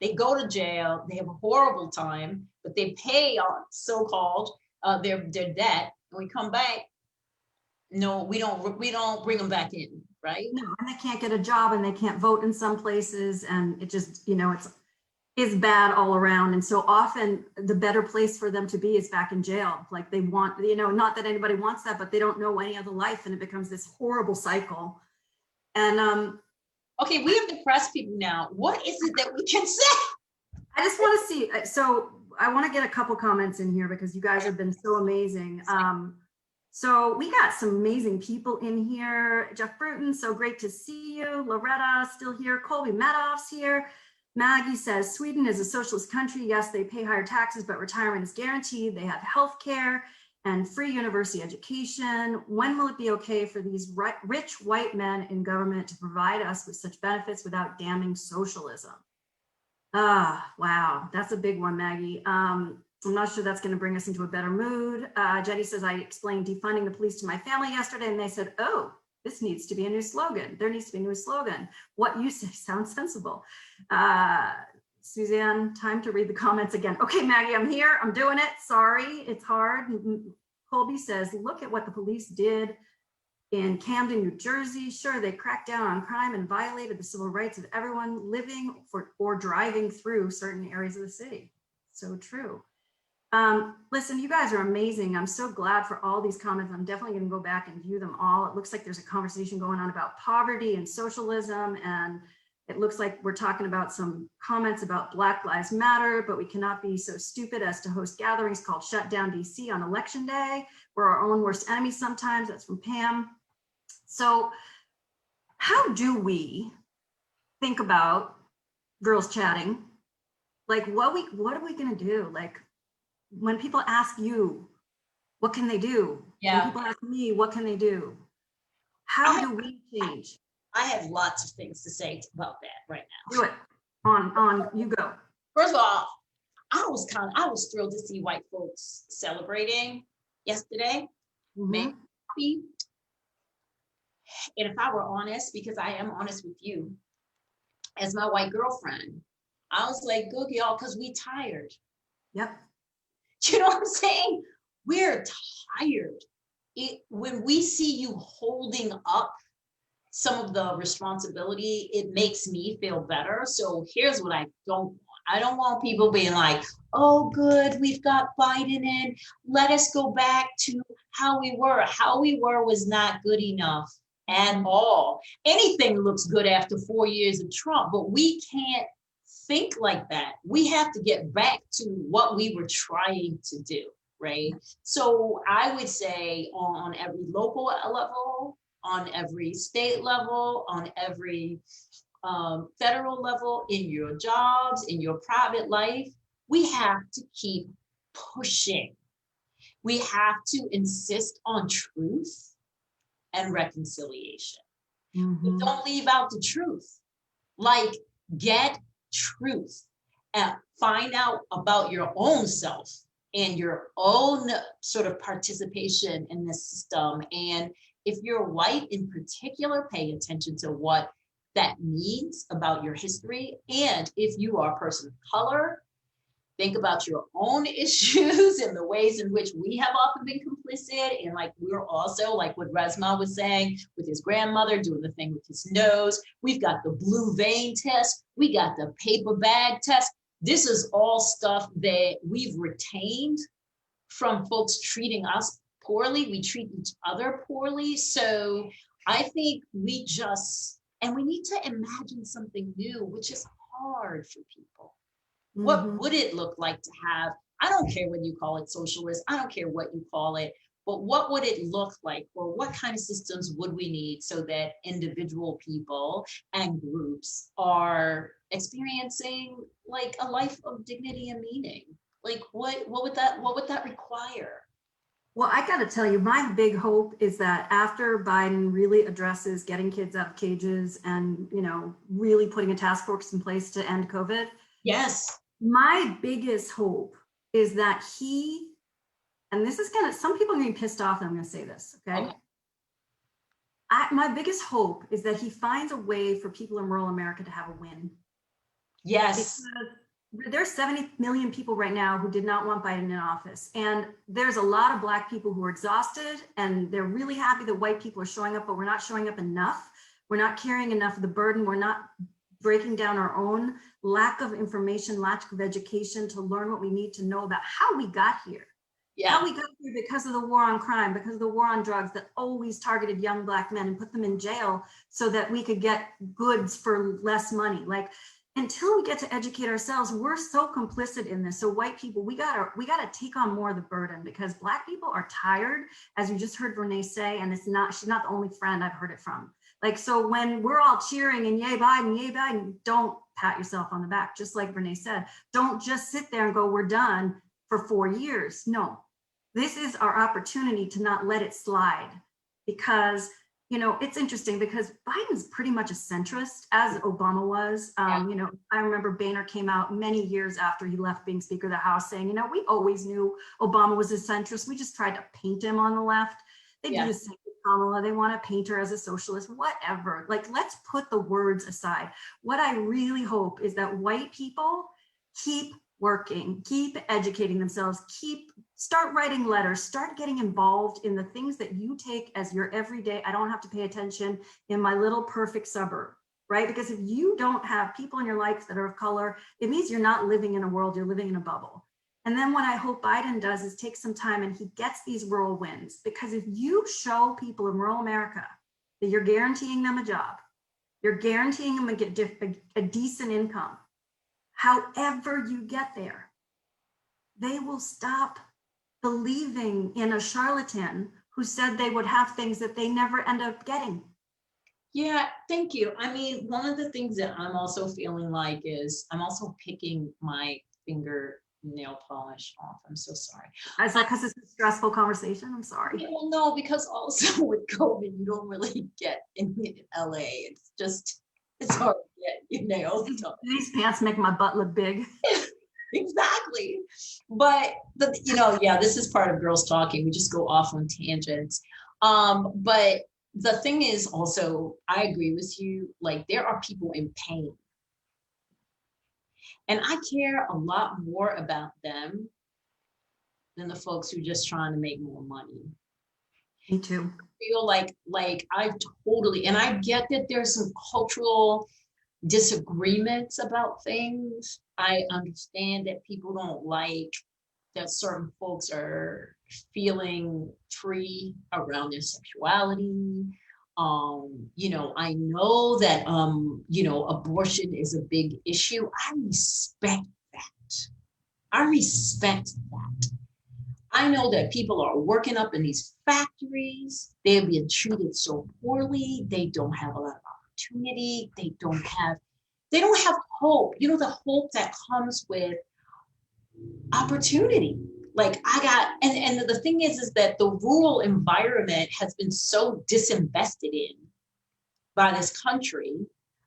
They go to jail, they have a horrible time, but they pay so-called their debt, and we come back. No, we don't bring them back in, right? No, and they can't get a job and they can't vote in some places. And it just, it's bad all around. And so often the better place for them to be is back in jail. Like they want, not that anybody wants that, but they don't know any other life. And it becomes this horrible cycle. And okay, we have depressed people now. What is it that we can say? I just want to see, so I want to get a couple comments in here because you guys have been so amazing. So we got some amazing people in here. Jeff Bruton, so great to see you. Loretta, still here. Colby Madoff's here. Maggie says, Sweden is a socialist country. Yes, they pay higher taxes, but retirement is guaranteed. They have health care and free university education. When will it be okay for these rich white men in government to provide us with such benefits without damning socialism? Wow, that's a big one, Maggie. I'm not sure that's going to bring us into a better mood. Jenny says, I explained defunding the police to my family yesterday, and they said, oh, this needs to be a new slogan. There needs to be a new slogan. What you say sounds sensible. Suzanne, time to read the comments again. Okay, Maggie, I'm here. I'm doing it. Sorry, it's hard. Colby says, look at what the police did in Camden, New Jersey. Sure, they cracked down on crime and violated the civil rights of everyone living or driving through certain areas of the city. So true. Listen, you guys are amazing. I'm so glad for all these comments. I'm definitely going to go back and view them all. It looks like there's a conversation going on about poverty and socialism, and it looks like we're talking about some comments about Black Lives Matter, but we cannot be so stupid as to host gatherings called Shut Down DC on election day. We're our own worst enemies sometimes. That's from Pam. So how do we think about girls chatting? Like what are we going to do? Like when people ask you, what can they do? Yeah. When people ask me, what can they do? How do we change? I have lots of things to say about that right now. Do it. On, you go. First of all, I was thrilled to see white folks celebrating yesterday. Made me happy. And if I were honest, because I am honest with you, as my white girlfriend, I was like, good y'all, because we tired. Yep. You know what I'm saying? We're tired. When we see you holding up some of the responsibility, it makes me feel better. So here's what I don't want. I don't want people being like, oh, good, we've got Biden in. Let us go back to how we were. How we were was not good enough at all. Anything looks good after 4 years of Trump, but we can't think like that. We have to get back to what we were trying to do, right? So I would say on every local level, on every state level, on every federal level, in your jobs, in your private life, we have to keep pushing. We have to insist on truth and reconciliation. But don't leave out the truth. Like, get truth and find out about your own self and your own sort of participation in this system. And if you're white in particular, pay attention to what that means about your history. And if you are a person of color, think about your own issues and the ways in which we have often been complicit. And like, we're also, like what Resma was saying with his grandmother doing the thing with his nose. We've got the blue vein test. We got the paper bag test. This is all stuff that we've retained from folks treating us poorly. We treat each other poorly. So I think we need to imagine something new, which is hard for people. What would it look like to have, I don't care whether you call it socialist, I don't care what you call it, but what would it look like, or what kind of systems would we need so that individual people and groups are experiencing like a life of dignity and meaning? Like what would that require? Well, I got to tell you, my big hope is that after Biden really addresses getting kids out of cages and, really putting a task force in place to end COVID. Yes. My biggest hope is that and this is some people are going to be pissed off that I'm going to say this, okay? My biggest hope is that he finds a way for people in rural America to have a win. Yes. Because there's 70 million people right now who did not want Biden in office. And there's a lot of Black people who are exhausted and they're really happy that white people are showing up, but we're not showing up enough We're not carrying enough of the burden. We're not breaking down our own lack of information, lack of education to learn what we need to know about how we got here. Yeah. How we got here because of the war on crime, because of the war on drugs that always targeted young Black men and put them in jail so that we could get goods for less money. Like, until we get to educate ourselves, we're so complicit in this. So white people, we gotta take on more of the burden, because Black people are tired, as you just heard Renee say, and she's not the only friend I've heard it from. Like, so when we're all cheering and yay Biden, don't pat yourself on the back. Just like Renee said, don't just sit there and go, we're done for 4 years. No, this is our opportunity to not let it slide, because you know, it's interesting because Biden's pretty much a centrist, as Obama was. You know, I remember Boehner came out many years after he left being Speaker of the House saying, you know, we always knew Obama was a centrist. We just tried to paint him on the left. They do the same with Kamala. They want to paint her as a socialist, whatever. Like, let's put the words aside. What I really hope is that white people keep working, keep educating themselves, start writing letters, start getting involved in the things that you take as your everyday, I don't have to pay attention in my little perfect suburb, right? Because if you don't have people in your life that are of color, it means you're not living in a world, you're living in a bubble. And then what I hope Biden does is take some time and he gets these rural wins, because if you show people in rural America that you're guaranteeing them a job, you're guaranteeing them a decent income, however you get there, they will stop believing in a charlatan who said they would have things that they never end up getting. Yeah, thank you. I mean, one of the things that I'm also feeling like is I'm also picking my fingernail polish off. I'm so sorry. Is that because it's a stressful conversation? I'm sorry. Well, no, because also with COVID, you don't really get in LA. It's hard to get your nails done. These pants make my butt look big. Exactly. But this is part of girls talking. We just go off on tangents. But the thing is also, I agree with you, like there are people in pain. And I care a lot more about them than the folks who are just trying to make more money. Me too. I feel like I totally, and I get that there's some cultural disagreements about things. I understand that people don't like that certain folks are feeling free around their sexuality. I know that abortion is a big issue. I respect that. I know that people are working up in these factories. They're being treated so poorly. They don't have a lot of opportunity. They don't have hope. You know, the hope that comes with opportunity. Like and the thing is that the rural environment has been so disinvested in by this country,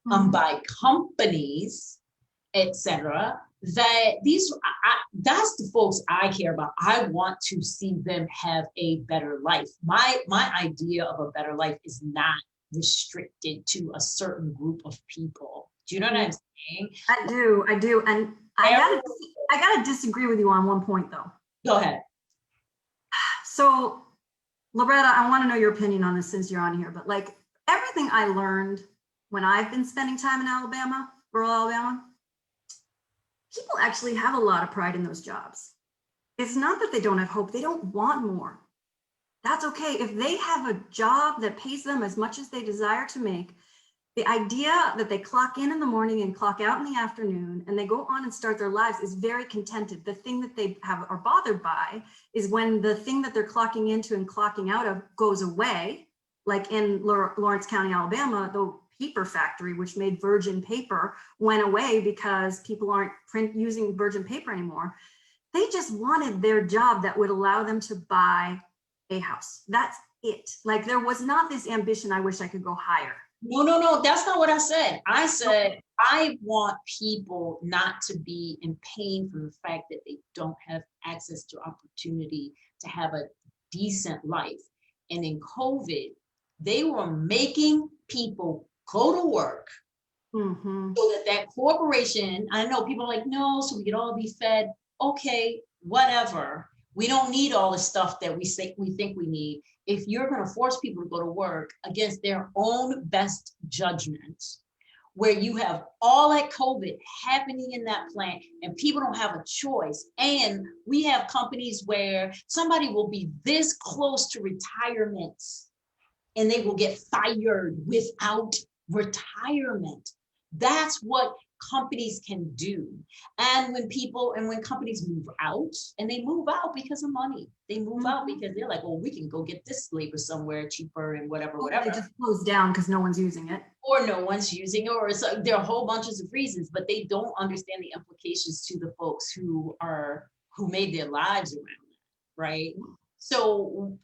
by companies, etc., that that's the folks I care about. I want to see them have a better life. My idea of a better life is not restricted to a certain group of people. Do you know what I'm saying? I do. And I gotta disagree with you on one point though. Go ahead. So Loretta, I want to know your opinion on this since you're on here, but like everything I learned when I've been spending time in Alabama, rural Alabama, people actually have a lot of pride in those jobs. It's not that they don't have hope, they don't want more. That's okay. If they have a job that pays them as much as they desire to make, the idea that they clock in the morning and clock out in the afternoon and they go on and start their lives is very contented. The thing that they are bothered by is when the thing that they're clocking into and clocking out of goes away, like in Lawrence County, Alabama, the paper factory, which made virgin paper, went away because people aren't using virgin paper anymore. They just wanted their job that would allow them to buy a house. That's it. Like there was not this ambition, I wish I could go higher. No, that's not what I said. I said, I want people not to be in pain from the fact that they don't have access to opportunity to have a decent life. And in COVID, they were making people go to work so that corporation, I know people are like, no, so we could all be fed. Okay, whatever. We don't need all the stuff that we think we need. If you're going to force people to go to work against their own best judgment, where you have all that COVID happening in that plant and people don't have a choice. And we have companies where somebody will be this close to retirement and they will get fired without retirement. That's what companies can do. And when companies move out, and they move out because of money, they move out because they're like, well, we can go get this labor somewhere cheaper and whatever. They just close down because no one's using it. Or no one's using it, or there are a whole bunches of reasons, but they don't understand the implications to the folks who made their lives around it, right? So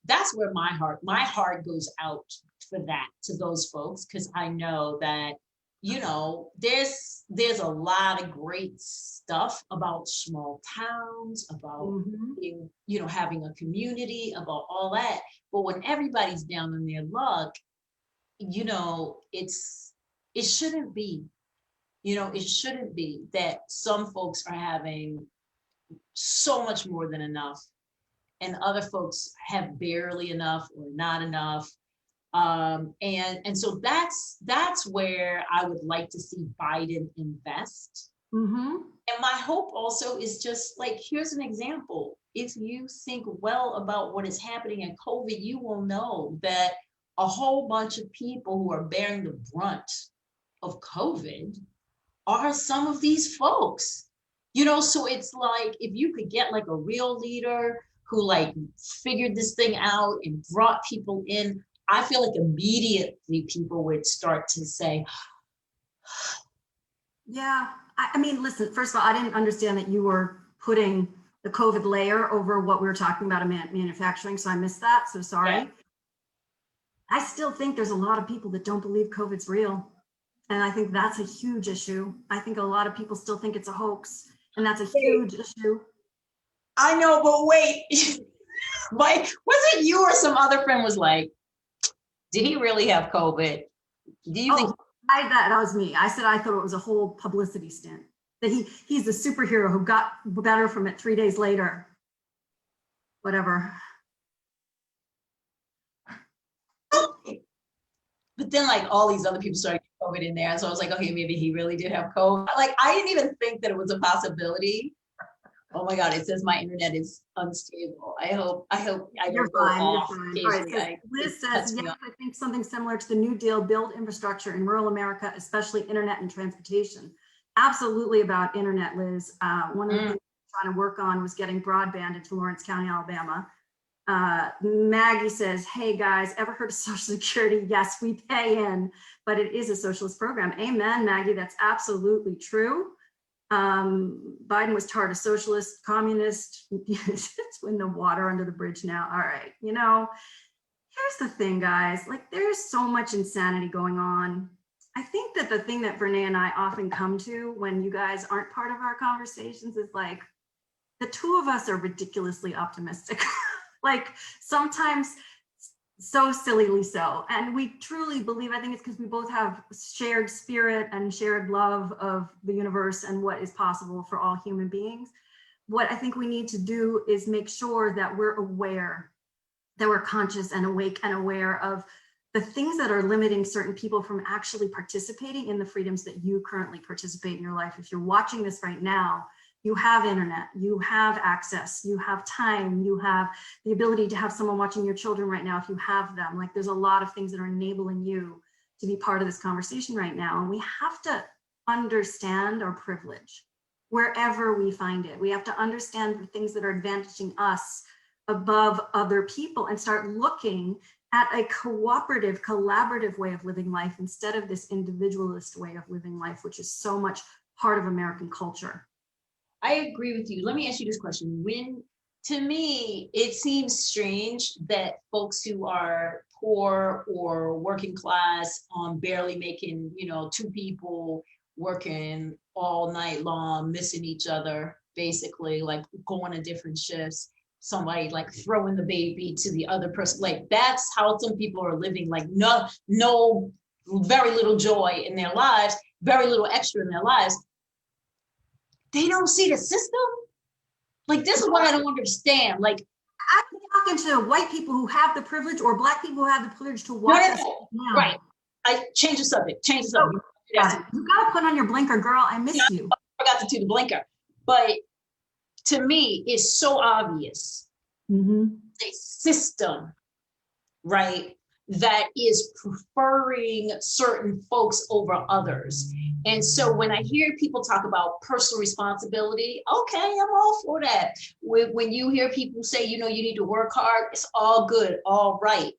that's where my heart goes out for that, to those folks, because I know that, there's a lot of great stuff about small towns, about being, having a community, about all that. But when everybody's down on their luck, it shouldn't be, that some folks are having so much more than enough and other folks have barely enough or not enough. And so that's where I would like to see Biden invest. And my hope also is just like, here's an example. If you think well about what is happening in COVID, you will know that a whole bunch of people who are bearing the brunt of COVID are some of these folks, so it's like, if you could get like a real leader who like figured this thing out and brought people in, I feel like immediately people would start to say, yeah, I mean, listen, first of all, I didn't understand that you were putting the COVID layer over what we were talking about in manufacturing. So I missed that. So sorry. Yeah. I still think there's a lot of people that don't believe COVID's real. And I think that's a huge issue. I think a lot of people still think it's a hoax, and that's a huge issue. I know, but wait, like, was it you or some other friend was like, did he really have COVID? Do you think? That was me. I said I thought it was a whole publicity stint, that he's the superhero who got better from it 3 days later. Whatever. But then like all these other people started getting COVID in there. So I was like, okay, maybe he really did have COVID. Like, I didn't even think that it was a possibility. Oh my God, it says my internet is unstable. I hope I You're don't go fine, off. You're fine. Right, Liz says, yes, I think something similar to the New Deal, build infrastructure in rural America, especially internet and transportation. Absolutely about internet, Liz. One of the things I'm trying to work on was getting broadband into Lawrence County, Alabama. Maggie says, hey guys, ever heard of Social Security? Yes, we pay in, but it is a socialist program. Amen, Maggie, that's absolutely true. Biden was tarred as socialist, communist. It's in the water under the bridge now. All right, here's the thing, guys, like there's so much insanity going on. I think that the thing that Verna and I often come to when you guys aren't part of our conversations is like, the two of us are ridiculously optimistic. Like sometimes so sillily so. And we truly believe, I think it's because we both have shared spirit and shared love of the universe and what is possible for all human beings. What I think we need to do is make sure that we're aware, that we're conscious and awake and aware of the things that are limiting certain people from actually participating in the freedoms that you currently participate in your life. If you're watching this right now, you have internet, you have access, you have time, you have the ability to have someone watching your children right now if you have them. Like there's a lot of things that are enabling you to be part of this conversation right now. And we have to understand our privilege wherever we find it. We have to understand the things that are advantaging us above other people and start looking at a cooperative, collaborative way of living life instead of this individualist way of living life, which is so much part of American culture. I agree with you. Let me ask you this question. To me, it seems strange that folks who are poor or working class, barely making, 2 people working all night long, missing each other, basically like going to different shifts, somebody like throwing the baby to the other person. Like that's how some people are living, like no, very little joy in their lives, very little extra in their lives. They don't see the system. Like, this is what I don't understand. Like, I'm talking to white people who have the privilege or black people who have the privilege to watch us now. Right. I change the subject. Change the subject. You gotta put on your blinker, girl. I missed you. I forgot to do the blinker. But to me, it's so obvious. A system, right, that is preferring certain folks over others. And so when I hear people talk about personal responsibility, okay, I'm all for that. When you hear people say, you know, you need to work hard, it's all good, all right.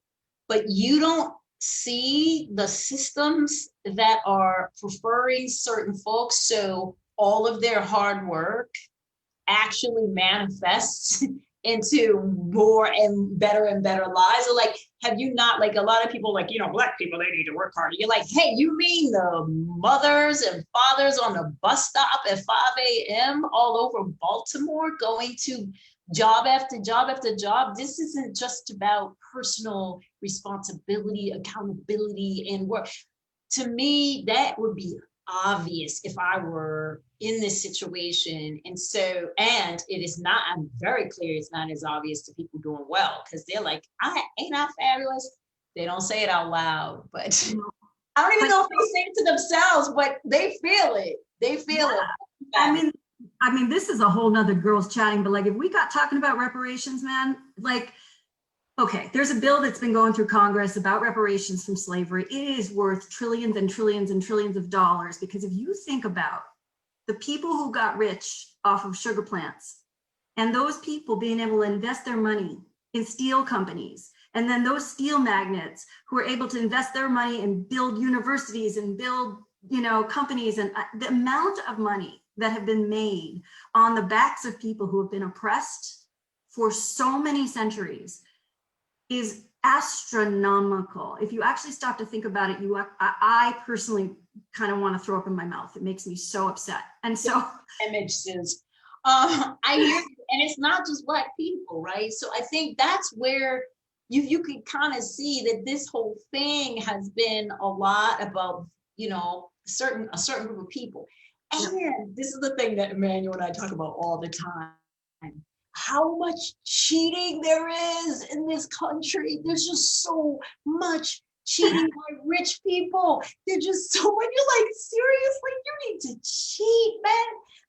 But you don't see the systems that are preferring certain folks, so all of their hard work actually manifests into more and better lives. Or like, have you not, like, a lot of people like, you know, black people, they need to work harder. You're like, hey, you mean the mothers and fathers on the bus stop at 5 a.m. all over Baltimore going to job after job after job? This isn't just about personal responsibility, accountability, and work. To me, that would be obvious if I were in this situation. And so, and it is not, I'm very clear, it's not as obvious to people doing well, because they're like, ain't I fabulous? They don't say it out loud, but I don't even know if they say it to themselves, but they feel it. They feel it. I mean, this is a whole nother girls chatting, but like, if we got talking about reparations, man, like, okay, there's a bill that's been going through Congress about reparations from slavery. It is worth trillions and trillions and trillions of dollars, because if you think about the people who got rich off of sugar plants and those people being able to invest their money in steel companies, and then those steel magnates who are able to invest their money and build universities and build, you know, companies, and the amount of money that have been made on the backs of people who have been oppressed for so many centuries is astronomical. If you actually stop to think about it, I personally kind of want to throw up in my mouth. It makes me so upset. And so images, I hear, and it's not just black people, right? So I think that's where you can kind of see that this whole thing has been a lot about, you know, a certain group of people. And this is the thing that Emmanuel and I talk about all the time. How much cheating there is in this country. There's just so much cheating by rich people. They're just so, when you're like, seriously, you need to cheat, man.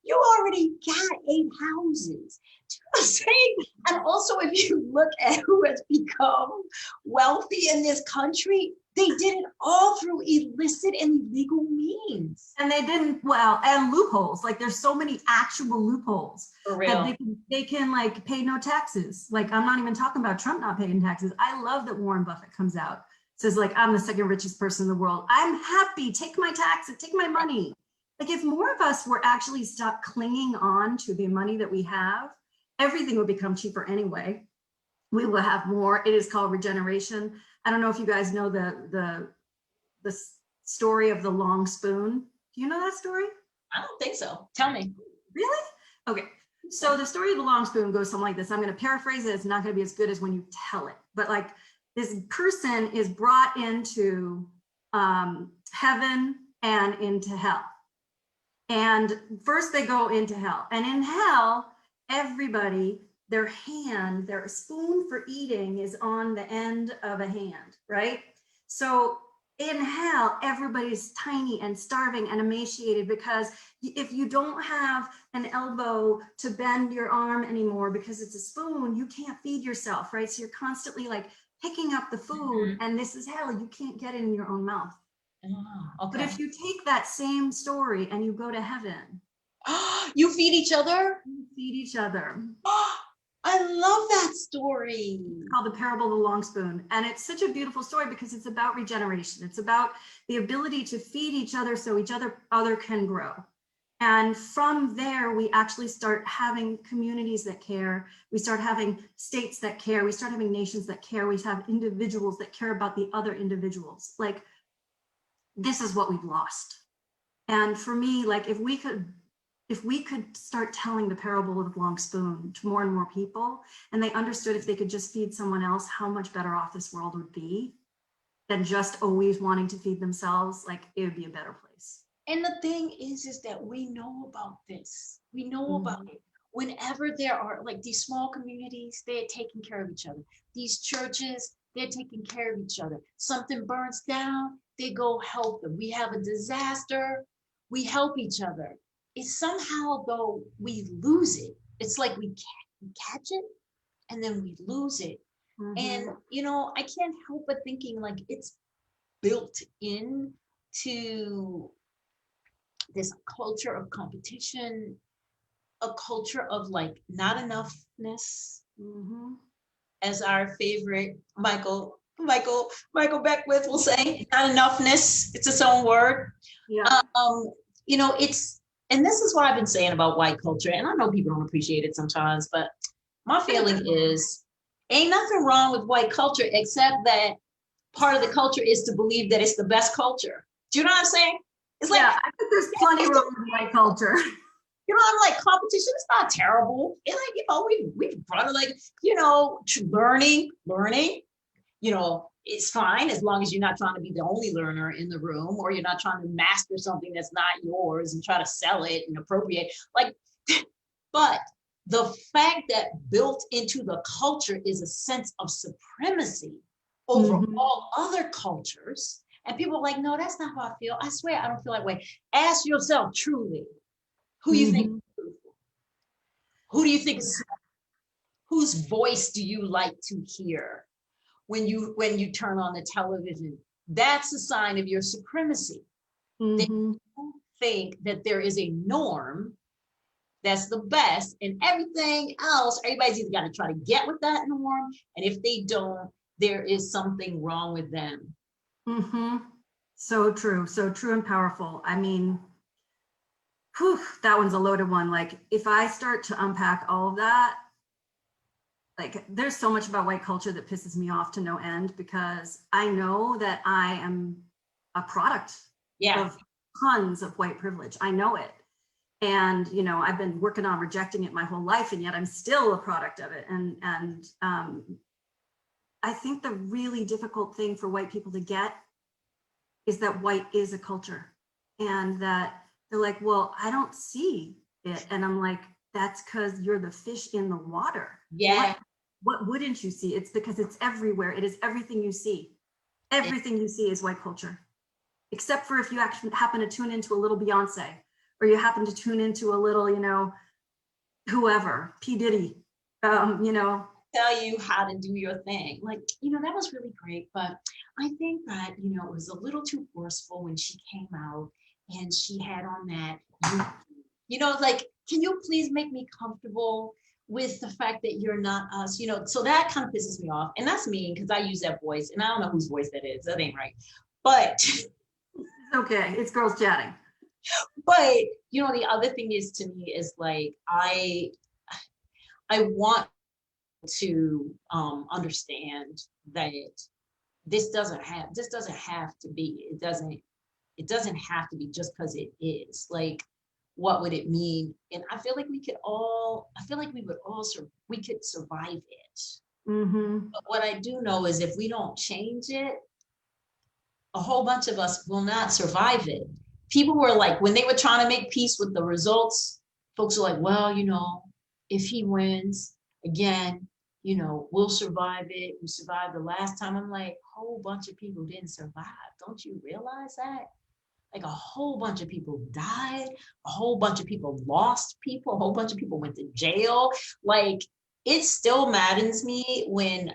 You already got 8 houses. Do you know what I'm saying? And also, if you look at who has become wealthy in this country, they did it all through illicit and illegal means. And they didn't, well, and loopholes. Like, there's so many actual loopholes. For real. That they can like pay no taxes. Like, I'm not even talking about Trump not paying taxes. I love that Warren Buffett comes out, says like, I'm the second richest person in the world. I'm happy, take my taxes, take my money. Like, if more of us were actually stop clinging on to the money that we have, everything would become cheaper anyway. We will have more. It is called regeneration. I don't know if you guys know the story of the long spoon. Do you know that story? I don't think so. Tell me. Really? Okay. So the story of the long spoon goes something like this. I'm going to paraphrase it. It's not going to be as good as when you tell it. But like, this person is brought into heaven and into hell. And first they go into hell. And in hell, everybody, their spoon for eating is on the end of a hand, right? So in hell, everybody's tiny and starving and emaciated, because if you don't have an elbow to bend your arm anymore because it's a spoon, you can't feed yourself, right? So you're constantly like picking up the food, and this is hell. You can't get it in your own mouth. Oh, okay. But if you take that same story and you go to heaven, you feed each other? You feed each other. I love that story. It's called The Parable of the Long Spoon. And it's such a beautiful story because it's about regeneration. It's about the ability to feed each other so each other can grow. And from there, we actually start having communities that care. We start having states that care. We start having nations that care. We have individuals that care about the other individuals. Like, this is what we've lost. And for me, like, if we could start telling the parable of the long spoon to more and more people, and they understood if they could just feed someone else, how much better off this world would be than just always wanting to feed themselves, like, it would be a better place. And the thing is that we know about this. We know about it. whenever there are like these small communities, they're taking care of each other. These churches, they're taking care of each other. Something burns down, they go help them. We have a disaster, we help each other. It's somehow though we lose it. It's like we catch it and then we lose it. And you know, I can't help but thinking like it's built in to this culture of competition, a culture of like not enoughness, as our favorite Michael Beckwith will say, not enoughness. It's its own word. Yeah. You know, it's, and this is what I've been saying about white culture, and I know people don't appreciate it sometimes, but my feeling is ain't nothing wrong with white culture except that part of the culture is to believe that it's the best culture. Do you know what I'm saying? It's like, yeah, I think there's plenty wrong with white culture. You know, I'm like, competition is not terrible. It's like, you know, we've brought it like, you know, learning, you know, it's fine as long as you're not trying to be the only learner in the room, or you're not trying to master something that's not yours and try to sell it and appropriate. Like, but the fact that built into the culture is a sense of supremacy over all other cultures. And people are like, no, that's not how I feel. I swear, I don't feel that way. Ask yourself truly, who you think, who do you think is, whose voice do you like to hear when you turn on the television? That's a sign of your supremacy. That you think that there is a norm that's the best, and everything else, everybody's either got to try to get with that norm, and if they don't, there is something wrong with them. So true and powerful. I mean, whew, that one's a loaded one. Like, if I start to unpack all of that, like, there's so much about white culture that pisses me off to no end, because I know that I am a product of tons of white privilege. I know it. And, you know, I've been working on rejecting it my whole life, and yet I'm still a product of it. And I think the really difficult thing for white people to get is that white is a culture, and that they're like, well, I don't see it. And I'm like, that's because you're the fish in the water. Yeah. What wouldn't you see? It's because it's everywhere. It is everything you see. Everything you see is white culture, except for if you actually happen to tune into a little Beyonce, or you happen to tune into a little, you know, whoever, P. Diddy, you know. Tell you how to do your thing. Like, you know, that was really great, but I think that, you know, it was a little too forceful when she came out and she had on that, you know, like, can you please make me comfortable with the fact that you're not us, you know? So that kind of pisses me off. And that's mean, because I use that voice, and I don't know whose voice that is. That ain't right. But it's okay. It's girls chatting. But, you know, the other thing is, to me, is like, I want to understand that this doesn't have to be, it doesn't have to be just because it is. Like, what would it mean? And I feel like we could survive it. But what I do know is, if we don't change it, a whole bunch of us will not survive it. People were like, when they were trying to make peace with the results, folks were like, well, you know, if he wins again, you know, we'll survive it. We survived the last time. I'm like, a whole bunch of people didn't survive. Don't you realize that? Like, a whole bunch of people died. A whole bunch of people lost people. A whole bunch of people went to jail. Like, it still maddens me when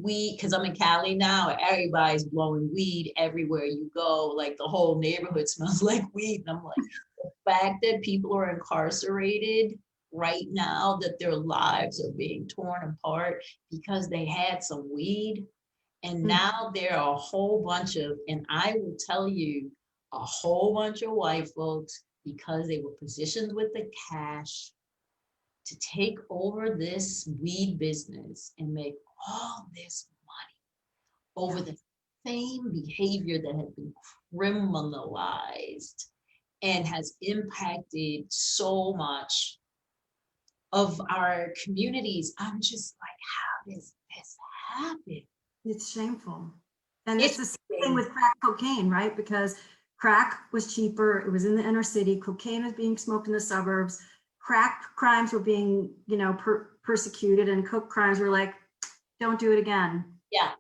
because I'm in Cali now, everybody's blowing weed everywhere you go. Like, the whole neighborhood smells like weed. And I'm like, the fact that people are incarcerated right now, that their lives are being torn apart because they had some weed. And now there are a whole bunch of, and I will tell you, a whole bunch of white folks, because they were positioned with the cash to take over this weed business and make all this money over the same behavior that had been criminalized and has impacted so much of our communities. I'm just like, how does this happen? It's shameful. And it's the same thing with crack cocaine, right? Because crack was cheaper. It was in the inner city. Cocaine was being smoked in the suburbs. crack crimes were being, you know, persecuted, and coke crimes were like, don't do it again. Yeah.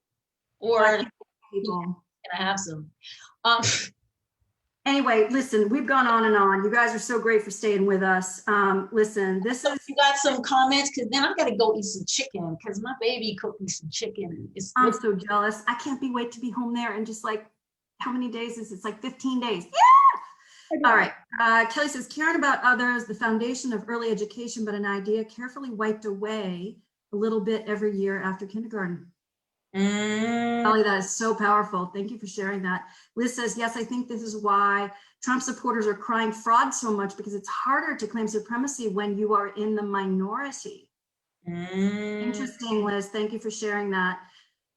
Or Like, people. can I have some? Anyway, listen, we've gone on and on. You guys are so great for staying with us. Listen, this So is. you got some comments? Because then I've got to go eat some chicken because my baby cooked me some chicken. I'm so jealous. I can't wait to be home there. And just like, how many days is it? It's like 15 days. Yeah. All right. Kelly says, caring about others, the foundation of early education, but an idea carefully wiped away a little bit every year after kindergarten. Kelly, that is so powerful. Thank you for sharing that. Liz says, yes, I think this is why Trump supporters are crying fraud so much, because it's harder to claim supremacy when you are in the minority. Interesting, Liz. Thank you for sharing that.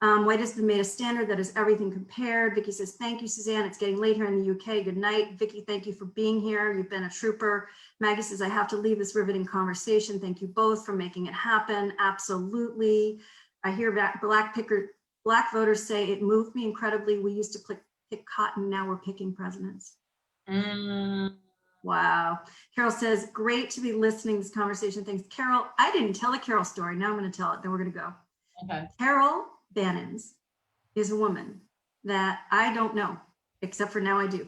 White has been made a standard that is everything compared. Vicky says, thank you, Suzanne. It's getting late here in the UK. Good night. Vicky, thank you for being here. You've been a trooper. Maggie says, I have to leave this riveting conversation. Thank you both for making it happen. Absolutely. I hear black voters say it moved me incredibly. We used to pick cotton. Now we're picking presidents. Wow. Carol says, great to be listening to this conversation. Thanks, Carol. I didn't tell a Carol story. Now I'm going to tell it. Then we're going to go. Okay. Carol Bannons is a woman that I don't know, except for now I do,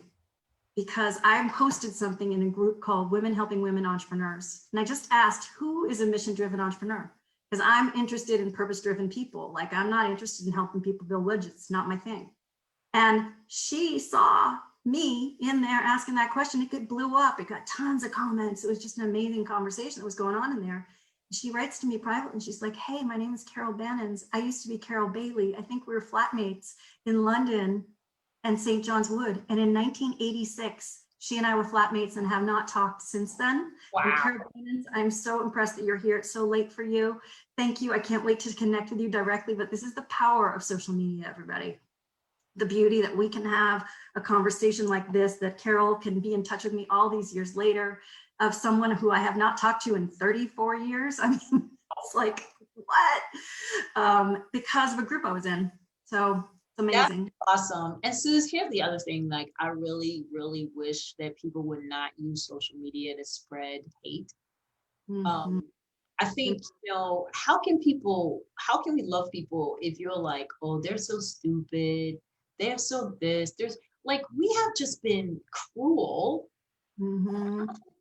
because I hosted something in a group called Women Helping Women Entrepreneurs. And I just asked, who is a mission-driven entrepreneur? Because I'm interested in purpose-driven people. Like, I'm not interested in helping people build widgets. It's not my thing. And she saw me in there asking that question. It blew up. It got tons of comments. It was just an amazing conversation that was going on in there. She writes to me privately and she's like, hey, my name is Carol Bannons. I used to be Carol Bailey. I think we were flatmates in London and St. John's Wood. And in 1986, she and I were flatmates and have not talked since then. Wow. And Carol Bannons, I'm so impressed that you're here. It's so late for you. Thank you. I can't wait to connect with you directly, but this is the power of social media, everybody. The beauty that we can have a conversation like this, that Carol can be in touch with me all these years later, of someone who I have not talked to in 34 years. I mean, it's like, what? Because of a group I was in. So it's amazing. That's awesome. And Suze, here's the other thing. Like, I really, really wish that people would not use social media to spread hate. I think, you know, how can we love people if you're like, oh, they're so stupid, they're so this, there's like, we have just been cruel.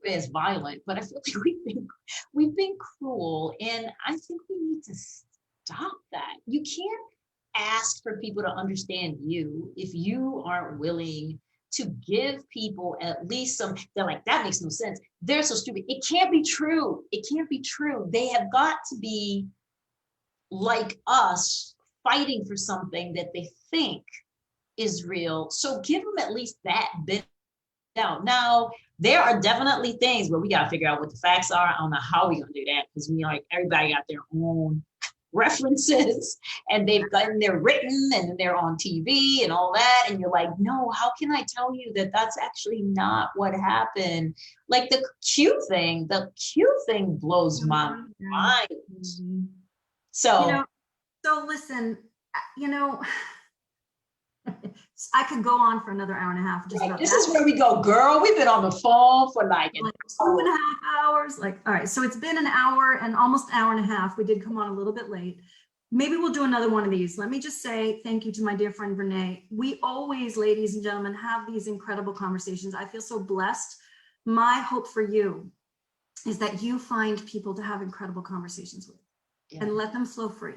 As violent, but I feel like we've been cruel, and I think we need to stop that. You can't ask for people to understand you if you aren't willing to give people at least some. They're like, that makes no sense, they're so stupid. It can't be true. It can't be true. They have got to be like us, fighting for something that they think is real. So give them at least that bit out. Now, there are definitely things where we got to figure out what the facts are. I don't know how we're going to do that, because we like, everybody got their own references and they're written and they're on TV and all that. And you're like, no, how can I tell you that that's actually not what happened? Like the Q thing blows my mind. So, So listen, I could go on for another hour and a half. This is where we go, girl. We've been on the phone for like 2.5 hours. Like, all right, so it's been an hour and almost an hour and a half. We did come on a little bit late. Maybe we'll do another one of these. Let me just say thank you to my dear friend, Renee. We always, ladies and gentlemen, have these incredible conversations. I feel so blessed. My hope for you is that you find people to have incredible conversations with and let them flow free.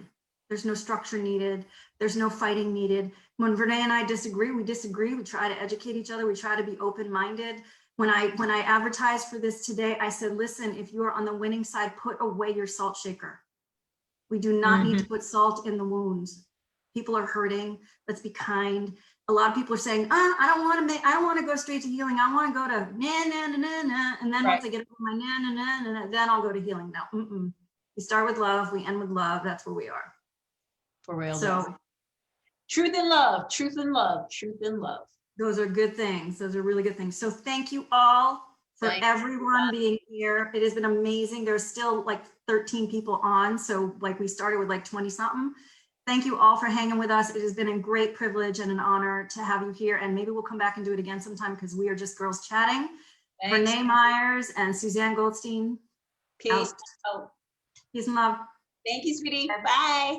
There's no structure needed. There's no fighting needed. When Verna and I disagree, we disagree. We try to educate each other. We try to be open-minded. When I advertised for this today, I said, listen, if you're on the winning side, put away your salt shaker. We do not need to put salt in the wounds. People are hurting. Let's be kind. A lot of people are saying, I don't want to go straight to healing. I want to go to na. And then once I get over my na, then I'll go to healing. No, we start with love. We end with love. That's where we are. For real. So truth and love, truth and love, truth and love. Those are good things. Those are really good things. So thank you all for everyone being here. It has been amazing. There's still like 13 people on. So like we started with like 20 something. Thank you all for hanging with us. It has been a great privilege and an honor to have you here. And maybe we'll come back and do it again sometime, because we are just girls chatting. Verna Myers and Suzanne Goldstein. Okay. Out. Oh, Peace and love. thank you, sweetie. Bye.